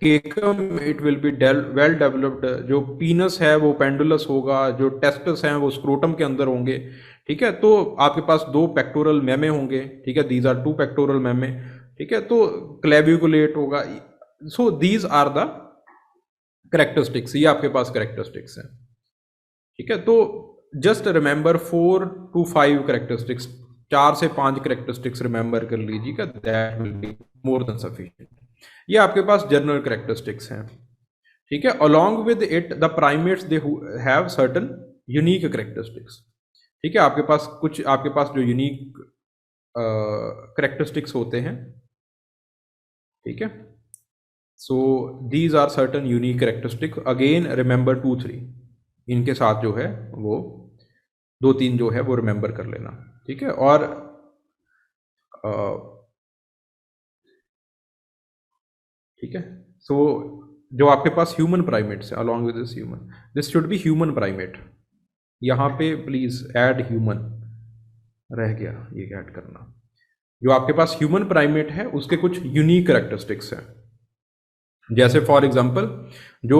केकम it will be well developed. जो पीनस है वो पेंडुलस होगा, जो टेस्टस हैं वो स्क्रोटम के अंदर होंगे। ठीक है, तो आपके पास 2 पेक्टोरल मेमे होंगे। ठीक है, दीज आर 2 पेक्टोरल मेमे। ठीक है, तो क्लेविकुलेट होगा। So these are the characteristics, ये आपके पास करेक्टरिस्टिक्स हैं। ठीक है, तो जस्ट रिमेंबर 4 to 5 करेक्टरिस्टिक्स, 4 से 5 करेक्टरिस्टिक्स रिमेंबर कर लीजिएगा, that will be more than sufficient. ये आपके पास जनरल करेक्टरिस्टिक्स हैं। ठीक है, along with it the primates they have certain unique characteristics. ठीक है, आपके पास जो यूनिक करेक्टरिस्टिक्स होते हैं। ठीक है, so these are certain unique characteristic. Again remember 2, 3, इनके साथ जो है वो 2-3 जो है वो रिमेंबर कर लेना। ठीक है, और ठीक है, सो जो आपके पास ह्यूमन प्राइमेट्स है, along with this human, this should be human primate. यहाँ पे प्लीज ऐड ह्यूमन, रह गया ये ऐड करना। जो आपके पास ह्यूमन प्राइमेट है उसके कुछ यूनिक करेक्टरिस्टिक्स हैं। जैसे फॉर एग्जांपल जो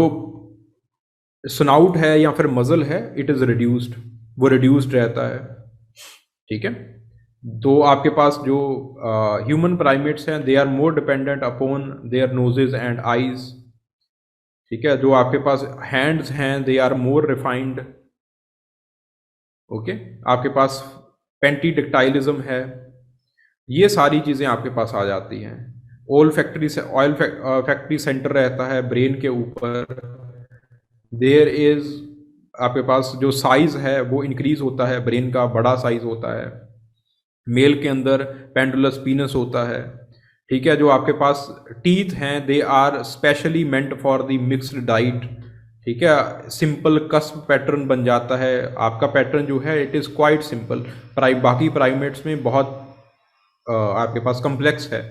स्नाउट है या फिर मजल है, इट इज रिड्यूस्ड, वो रिड्यूस्ड रहता है। ठीक है, तो आपके पास जो ह्यूमन प्राइमेट्स हैं, they are more dependent upon their noses and eyes. ठीक है, जो आपके पास हैंड्स हैं, they are more refined. Okay, आपके पास पेंटीडिक्टाइलिज्म है। ये सारी चीज़ें आपके पास आ जाती हैं। ऑयल फैक्ट्री सेंटर रहता है ब्रेन के ऊपर। देयर इज आपके पास जो साइज है वो इंक्रीज होता है, ब्रेन का बड़ा साइज होता है। मेल के अंदर पेंडुलस पीनस होता है। ठीक है, जो आपके पास टीथ हैं, they are specially meant for the mixed diet. ठीक है, सिंपल कस्प पैटर्न बन जाता है आपका पैटर्न जो है, इट इज़ क्वाइट सिंपल। बाकी प्राइमेट्स में बहुत आपके पास कम्प्लेक्स है।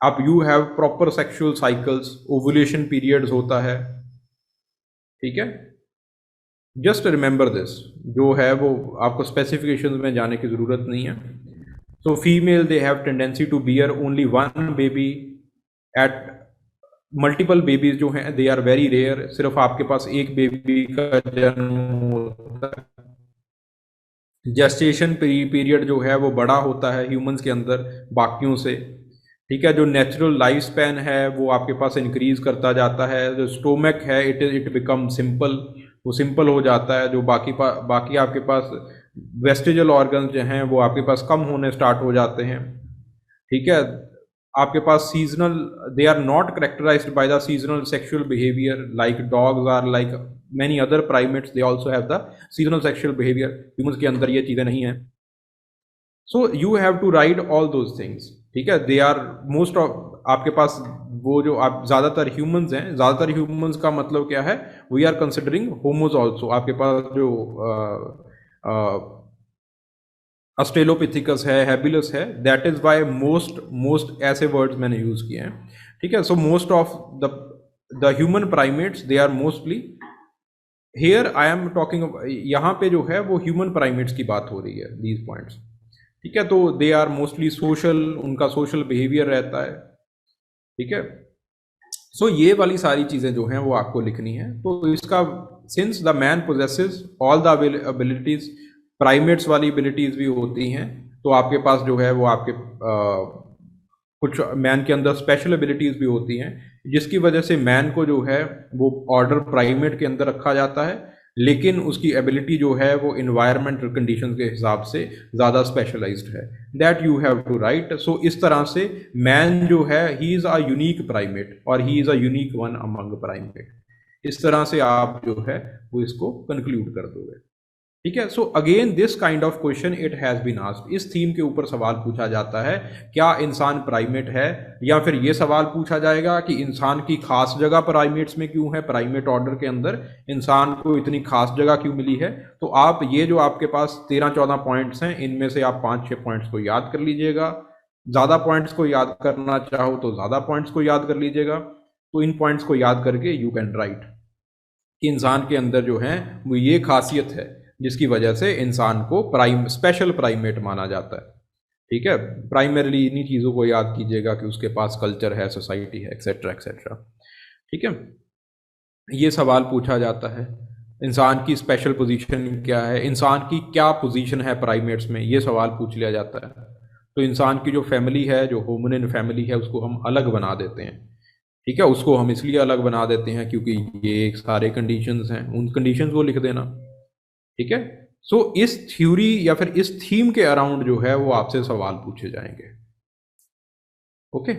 आप you have proper sexual cycles, ovulation periods होता है। ठीक है, जस्ट रिमेंबर दिस, जो है वो आपको स्पेसिफिकेशन में जाने की ज़रूरत नहीं है। So female they have tendency to bear only 1 baby at multiple babies जो हैं दे आर वेरी रेयर। सिर्फ आपके पास एक बेबी का जन्म होता है। जेस्टेशन पीरियड जो है वो बड़ा होता है ह्यूमंस के अंदर बाकियों से। ठीक है, जो नेचुरल लाइफ स्पैन है वो आपके पास इंक्रीज करता जाता है। जो स्टोमक है इट बिकम सिंपल, वो सिंपल हो जाता है। जो बाकी आपके पास वेस्टिजल ऑर्गन्स जो हैं वो आपके पास कम होने स्टार्ट हो जाते हैं। ठीक है, आपके पास seasonal, they are not characterized by the seasonal sexual behaviour like dogs are, like many other primates they also have the seasonal sexual behaviour. Humans के अंदर ये चीज़ें नहीं हैं। So you have to write all those things. ठीक है, they are most of आपके पास वो जो आप ज़्यादातर ह्यूमंस हैं, ज़्यादातर ह्यूमंस का मतलब क्या है, we are considering homos also. आपके पास जो ऑस्ट्रेलोपिथिकस है, हैबिलस है, दैट इज वाई मोस्ट ऐसे वर्ड्स मैंने यूज किए हैं। ठीक है, so most of the human primates they are mostly here I am talking, यहाँ पे जो है वो ह्यूमन प्राइमेट्स की बात हो रही है, दीज पॉइंट्स। ठीक है, तो दे आर मोस्टली सोशल, उनका सोशल बिहेवियर रहता है। ठीक है, सो ये वाली सारी चीज़ें जो हैं वो आपको लिखनी है। तो इसका since the man possesses all the abilities, primates वाली एबिलिटीज भी होती हैं, तो आपके पास जो है वो आपके कुछ मैन के अंदर स्पेशल एबिलिटीज़ भी होती हैं, जिसकी वजह से मैन को जो है वो ऑर्डर प्राइमेट के अंदर रखा जाता है, लेकिन उसकी एबिलिटी जो है वो इन्वायरमेंटल कंडीशंस के हिसाब से ज़्यादा स्पेशलाइज्ड है। That you have to write. So इस तरह से मैन जो है he is a unique primate और he is a unique one among primate. इस तरह से आप जो है वो इसको कंक्लूड कर दोगे। ठीक है। So again this kind of question it has been asked. इस थीम के ऊपर सवाल पूछा जाता है, क्या इंसान प्राइमेट है, या फिर ये सवाल पूछा जाएगा कि इंसान की खास जगह प्राइमेट्स में क्यों है, प्राइमेट ऑर्डर के अंदर इंसान को इतनी खास जगह क्यों मिली है। तो आप ये जो आपके पास 13-14 पॉइंट्स हैं, इनमें से आप 5-6 पॉइंट्स को याद कर लीजिएगा। ज़्यादा पॉइंट्स को याद करना चाहो तो ज़्यादा पॉइंट्स को याद कर लीजिएगा। तो इन पॉइंट्स को याद करके यू कैन राइट कि इंसान के अंदर जो है वो ये खासियत है जिसकी वजह से इंसान को स्पेशल प्राइमेट माना जाता है। ठीक है। प्राइमरीली इन्हीं चीज़ों को याद कीजिएगा कि उसके पास कल्चर है, सोसाइटी है, एक्सेट्रा एक्सेट्रा। ठीक है। ये सवाल पूछा जाता है, इंसान की स्पेशल पोजीशन क्या है, इंसान की क्या पोजीशन है प्राइमेट्स में, ये सवाल पूछ लिया जाता है। तो इंसान की जो फैमिली है, जो होमिनिन फैमिली है, उसको हम अलग बना देते हैं। ठीक है। उसको हम इसलिए अलग बना देते हैं क्योंकि ये सारे कंडीशंस हैं, उन कंडीशंस को लिख देना। ठीक है। सो इस थ्योरी या फिर इस थीम के अराउंड जो है वो आपसे सवाल पूछे जाएंगे। ओके।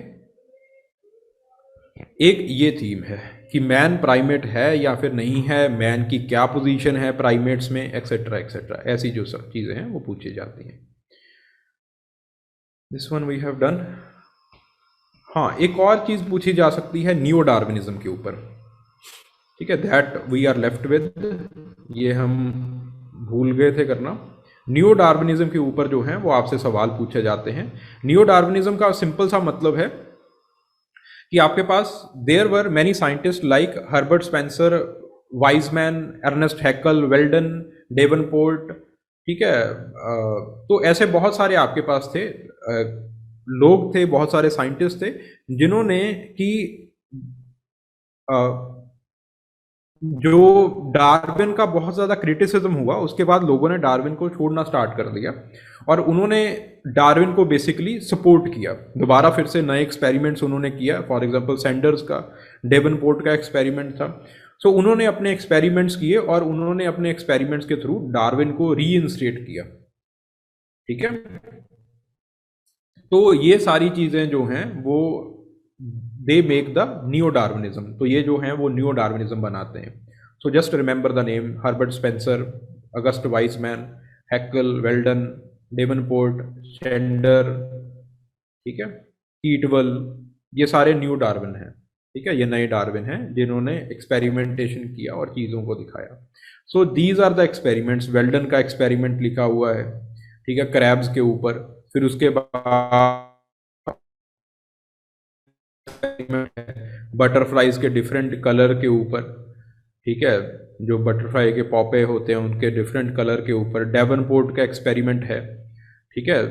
एक ये थीम है कि मैन प्राइमेट है या फिर नहीं है, मैन की क्या पोजीशन है प्राइमेट्स में, एक्सेट्रा एक्सेट्रा। ऐसी जो सब चीजें हैं वो पूछी जाती हैं। This one we have done. हाँ, एक और चीज पूछी जा सकती है नियो डार्विनिज्म के ऊपर। ठीक है। That we are left with, ये हम भूल गए थे करना। नियो डार्विनिज्म के ऊपर जो है वो आपसे सवाल पूछे जाते हैं। नियो डार्विनिज्म का सिंपल सा मतलब है कि आपके पास there were many scientist like Herbert Spencer, Weismann, Ernest Haeckel, Weldon, Davenport. ठीक है। तो ऐसे बहुत सारे आपके पास थे, लोग थे, बहुत सारे साइंटिस्ट थे जिन्होंने कि जो डार्विन का बहुत ज़्यादा क्रिटिसिज्म हुआ, उसके बाद लोगों ने डार्विन को छोड़ना स्टार्ट कर दिया और उन्होंने डार्विन को बेसिकली सपोर्ट किया। दोबारा फिर से नए एक्सपेरिमेंट्स उन्होंने किया। फॉर एग्जांपल सैंडर्स का, डेवनपोर्ट का एक्सपेरिमेंट था। सो उन्होंने अपने एक्सपेरिमेंट्स किए और उन्होंने अपने एक्सपेरिमेंट्स के थ्रू डार्विन को रीइंस्टेट किया। ठीक है। तो ये सारी चीज़ें जो हैं वो they make the neo Darwinism. तो ये जो हैं वो नियो डार्विनिज्म बनाते हैं। So just remember the name: Herbert Spencer, August Weismann, Haeckel, Weldon, Davenport, शेंडर। ठीक है। कीटवल, ये सारे न्यू डार्विन हैं। ठीक है। ये नए डार्विन हैं जिन्होंने एक्सपेरिमेंटेशन किया और चीज़ों को दिखाया। So these are the experiments. Weldon का एक्सपेरिमेंट लिखा हुआ है, ठीक है, क्रैब्स के ऊपर। फिर उसके बाद बटरफ्लाइज के डिफरेंट कलर के ऊपर। ठीक है। जो बटरफ्लाई के पॉपे होते हैं उनके डिफरेंट कलर के ऊपर। डेवनपोर्ट का एक्सपेरिमेंट है। ठीक है।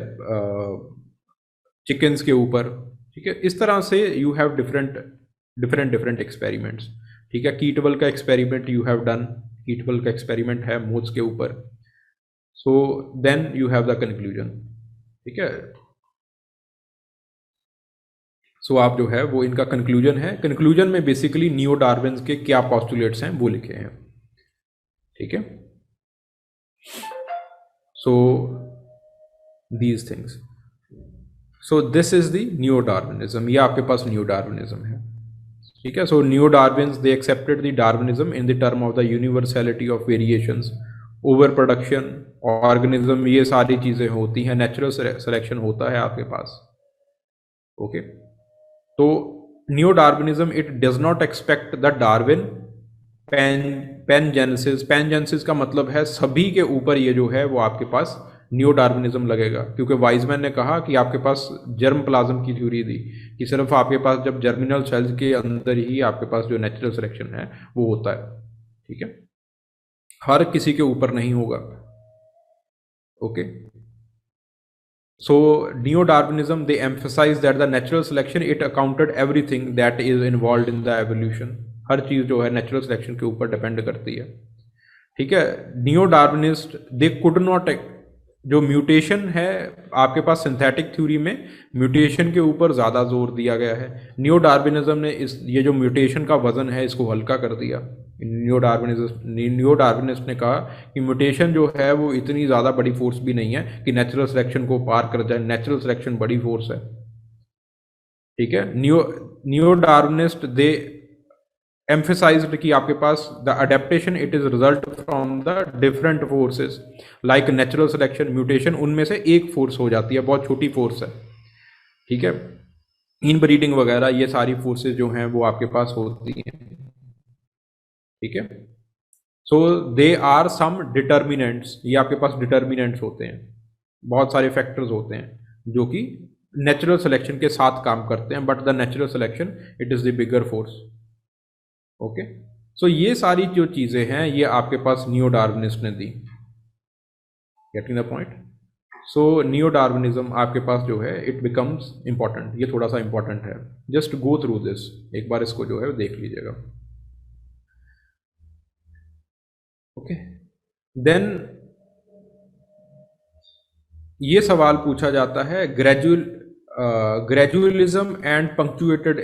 चिकन्स के ऊपर। ठीक है। इस तरह से यू हैव डिफरेंट एक्सपेरिमेंट्स। ठीक है। कीटवल का experiment you have done. Kettlewell का एक्सपेरिमेंट है मोथ्स के ऊपर। So then you have the conclusion. ठीक है। सो आप जो है वो इनका कंक्लूजन है। कंक्लूजन में बेसिकली नियो डार्विन के क्या पॉस्टुलेट्स हैं वो लिखे हैं। ठीक है। So these things. So this is the neo Darwinism. ये आपके पास नियो डार्विनिज्म है। ठीक है। So neo Darwins they accepted the Darwinism in the term of the universality of variations, over production, organism, ये सारी चीज़ें होती हैं। नेचुरल सिलेक्शन होता है आपके पास। ओके। तो new Darwinism it does not expect the Darwin pangenesis. Pangenesis का मतलब है सभी के ऊपर ये जो है वो आपके पास न्यू डार्विनिज्म लगेगा, क्योंकि वाइजमैन ने कहा कि आपके पास जर्म प्लाज्म की थ्योरी दी कि सिर्फ आपके पास जब जर्मिनल सेल्स के अंदर ही आपके पास जो नेचुरल सिलेक्शन है वो होता है। ठीक है। हर किसी के ऊपर नहीं होगा। Okay. So neo-Darwinism they emphasize that the natural selection it accounted everything that is involved in the evolution। हर चीज जो है नेचुरल सिलेक्शन के ऊपर डिपेंड करती है। ठीक है। नियो डार्विनिस्ट जो म्यूटेशन है आपके पास सिंथेटिक थ्योरी में म्यूटेशन के ऊपर ज़्यादा जोर दिया गया है। नियो डार्विनिज्म ने ये जो म्यूटेशन का वजन है इसको हल्का कर दिया। नियो डार्विनिस्ट ने कहा कि म्यूटेशन जो है वो इतनी ज़्यादा बड़ी फोर्स भी नहीं है कि नेचुरल सिलेक्शन को पार कर जाए, नेचुरल सिलेक्शन बड़ी फोर्स है। ठीक है, नियो डार्विनिस्ट दे emphasized कि आपके पास the adaptation it is result from the different forces like natural selection, mutation, उनमें से एक फोर्स हो जाती है, बहुत छोटी फोर्स है। ठीक है, इनब्रीडिंग वगैरह ये सारी फोर्सेस जो हैं वो आपके पास होती हैं। ठीक है, so they are some determinants, ये आपके पास डिटर्मिनेंट्स होते हैं, बहुत सारे फैक्टर्स होते हैं जो कि नेचुरल सिलेक्शन के साथ काम करते हैं, but the natural selection it is the bigger force. Okay, so ये सारी जो चीज़ें हैं ये आपके पास नियो डार्विनिस्ट ने दी। Getting the point? So neo Darwinism आपके पास जो है इट बिकम्स इंपॉर्टेंट, ये थोड़ा सा इंपॉर्टेंट है। जस्ट गो थ्रू दिस, एक बार इसको जो है देख लीजिएगा। ओके, देन ये सवाल पूछा जाता है ग्रेजुअलिज्म एंड पंक्चुएटेड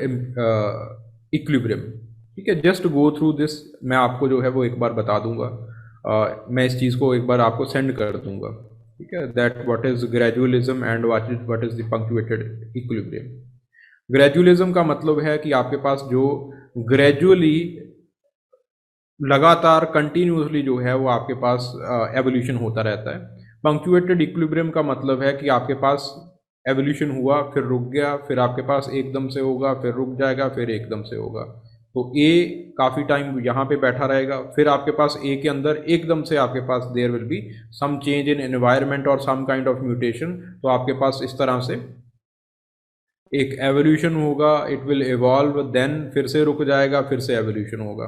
इक्विलिब्रियम। ठीक है, जस्ट गो थ्रू दिस, मैं आपको जो है वो एक बार बता दूंगा, मैं इस चीज़ को एक बार आपको सेंड कर दूंगा। ठीक है, that what is gradualism and what is the punctuated equilibrium. Gradualism का मतलब है कि आपके पास जो ग्रेजुअली लगातार कंटिन्यूसली जो है वो आपके पास एवोल्यूशन होता रहता है। पंक्चुएटेड इक्विलिब्रियम का मतलब है कि आपके पास एवोल्यूशन हुआ, फिर रुक गया, फिर आपके पास एकदम से होगा, फिर रुक जाएगा, फिर एकदम से होगा। तो ए काफ़ी टाइम यहाँ पे बैठा रहेगा, फिर आपके पास ए के अंदर एकदम से आपके पास there will be some change in environment और सम काइंड ऑफ म्यूटेशन। तो आपके पास इस तरह से एक एवोल्यूशन होगा, इट विल इवॉल्व, देन फिर से रुक जाएगा, फिर से एवोल्यूशन होगा।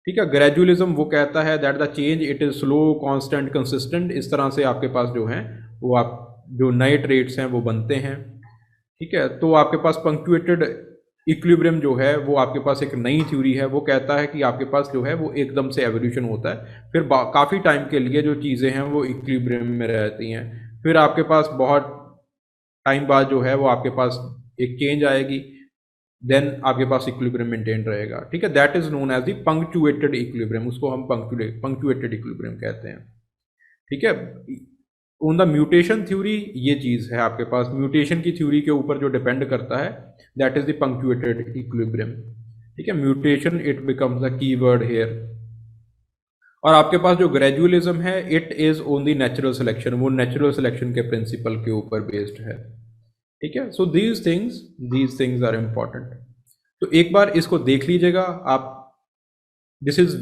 ठीक है, ग्रेजुअलिज्म वो कहता है that the change it is slow, constant, consistent. इस तरह से आपके पास जो हैं वो आप जो नए ट्रेड्स हैं वो बनते हैं। ठीक है, तो आपके पास पंक्चुएटेड इक्विलिब्रियम जो है वो आपके पास एक नई थ्योरी है, वो कहता है कि आपके पास जो है वो एकदम से एवोल्यूशन होता है, फिर काफ़ी टाइम के लिए जो चीज़ें हैं वो इक्विलिब्रियम में रहती हैं, फिर आपके पास बहुत टाइम बाद जो है वो आपके पास एक चेंज आएगी, देन आपके पास इक्विलिब्रियम मेंटेन रहेगा। ठीक है, that is known as the punctuated equilibrium, उसको हम पंक्चुएटेड इक्विलिब्रियम कहते हैं। ठीक है, ऑन द म्यूटेशन थ्योरी ये चीज़ है आपके पास, म्यूटेशन की थ्योरी के ऊपर जो डिपेंड करता है that is the punctuated equilibrium. ठीक है, mutation it becomes the keyword here. और आपके पास जो ग्रेजुअलिज्म है it is on the natural selection, वो नेचुरल सिलेक्शन के प्रिंसिपल के ऊपर बेस्ड है। ठीक है, so these things are important. तो एक बार इसको देख लीजिएगा आप, this is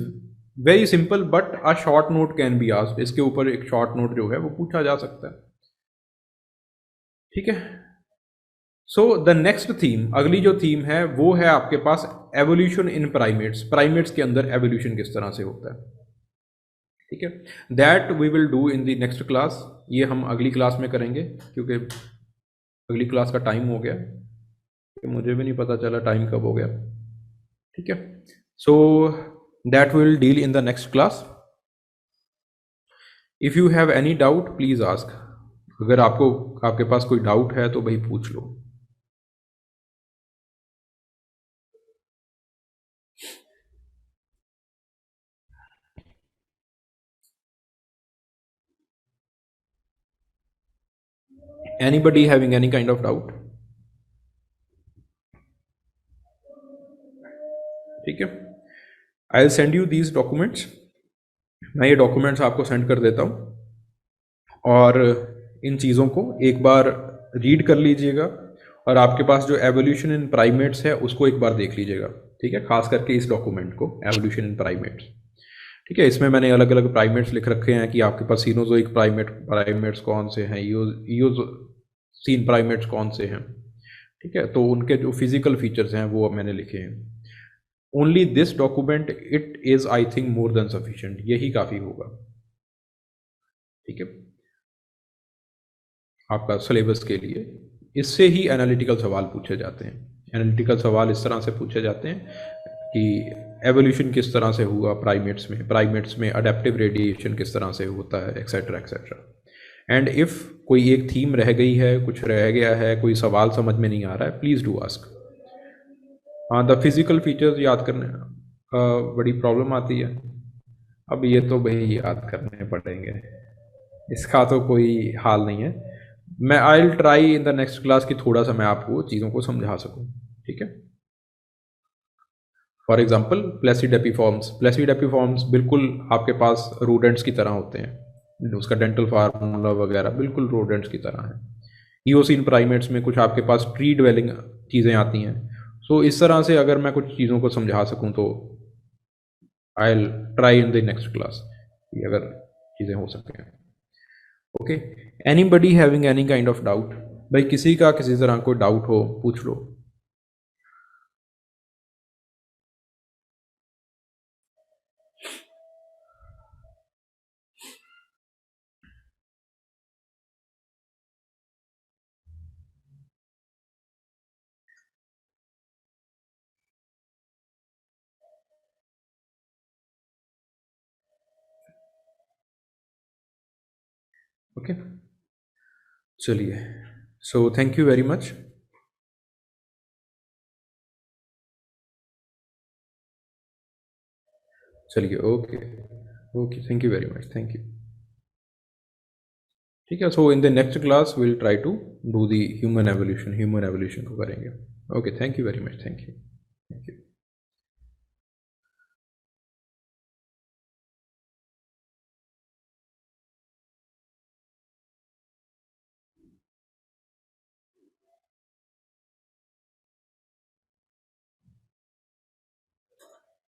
very simple but a short note can be asked, इसके ऊपर एक शॉर्ट नोट जो है वो पूछा जा सकता है। ठीक है, सो द नेक्स्ट थीम, अगली जो थीम है वो है आपके पास एवोल्यूशन इन प्राइमेट्स, प्राइमेट्स के अंदर एवोल्यूशन किस तरह से होता है। ठीक है, that we will do in the next class, ये हम अगली क्लास में करेंगे, क्योंकि अगली क्लास का टाइम हो गया, मुझे भी नहीं पता चला टाइम कब हो गया। ठीक है, so that will deal in the next class. If you have any doubt please ask, अगर आपके पास कोई डाउट है तो भाई पूछ लो। Anybody having any kind of doubt? ठीक है, I will send you these documents, मैं ये डॉक्यूमेंट्स आपको सेंड कर देता हूँ और इन चीज़ों को एक बार रीड कर लीजिएगा और आपके पास जो एवोल्यूशन इन प्राइमेट्स है उसको एक बार देख लीजिएगा। ठीक है, खास करके इस डॉक्यूमेंट को, एवोल्यूशन इन प्राइमेट्स। ठीक है, इसमें मैंने अलग अलग प्राइमेट्स लिख रखे हैं कि आपके पास सीनोजोइक प्राइमेट्स कौन से हैं, ईओसीन प्राइमेट्स कौन से हैं। ठीक है, तो उनके जो फिजिकल फीचर्स हैं वो मैंने लिखे हैं। Only this document it is I think more than sufficient, यही काफ़ी होगा। ठीक है, आपका सिलेबस के लिए इससे ही एनालिटिकल सवाल पूछे जाते हैं। एनालिटिकल सवाल इस तरह से पूछे जाते हैं कि एवोल्यूशन किस तरह से हुआ प्राइमेट्स में अडेप्टिव रेडिएशन किस तरह से होता है, एक्सेट्रा एक्सेट्रा। एंड इफ़ कोई एक थीम रह गई है, कुछ रह गया है, कोई सवाल समझ में नहीं आ रहा है, प्लीज़ डू आस्क। हाँ, द फिज़िकल फीचर्स याद करने बड़ी प्रॉब्लम आती है। अब ये तो भाई याद करने पड़ेंगे, इसका तो कोई हाल नहीं है। मैं I will try in the next class कि थोड़ा सा मैं आपको चीज़ों को समझा सकूँ, ठीक है। फॉर एग्जाम्पल प्लेसिड एपिफॉर्म्स बिल्कुल आपके पास रोडेंट्स की तरह होते हैं, उसका डेंटल फार्मूला वगैरह बिल्कुल रोडेंट्स की तरह है। ईओसिन प्राइमेट्स में कुछ आपके पास ट्री ड्वेलिंग चीज़ें आती हैं। सो इस तरह से अगर मैं कुछ चीज़ों को समझा सकूँ तो I will try in the next class कि अगर चीज़ें हो सकें। Okay, anybody having any kind of doubt? भाई किसी का किसी तरह कोई डाउट हो पूछ लो। ओके, चलिए, so thank you very much. चलिए, okay okay, thank you very much, thank you. ठीक है, so in the next class will try to do the human evolution को करेंगे। Okay, thank you very much, thank you.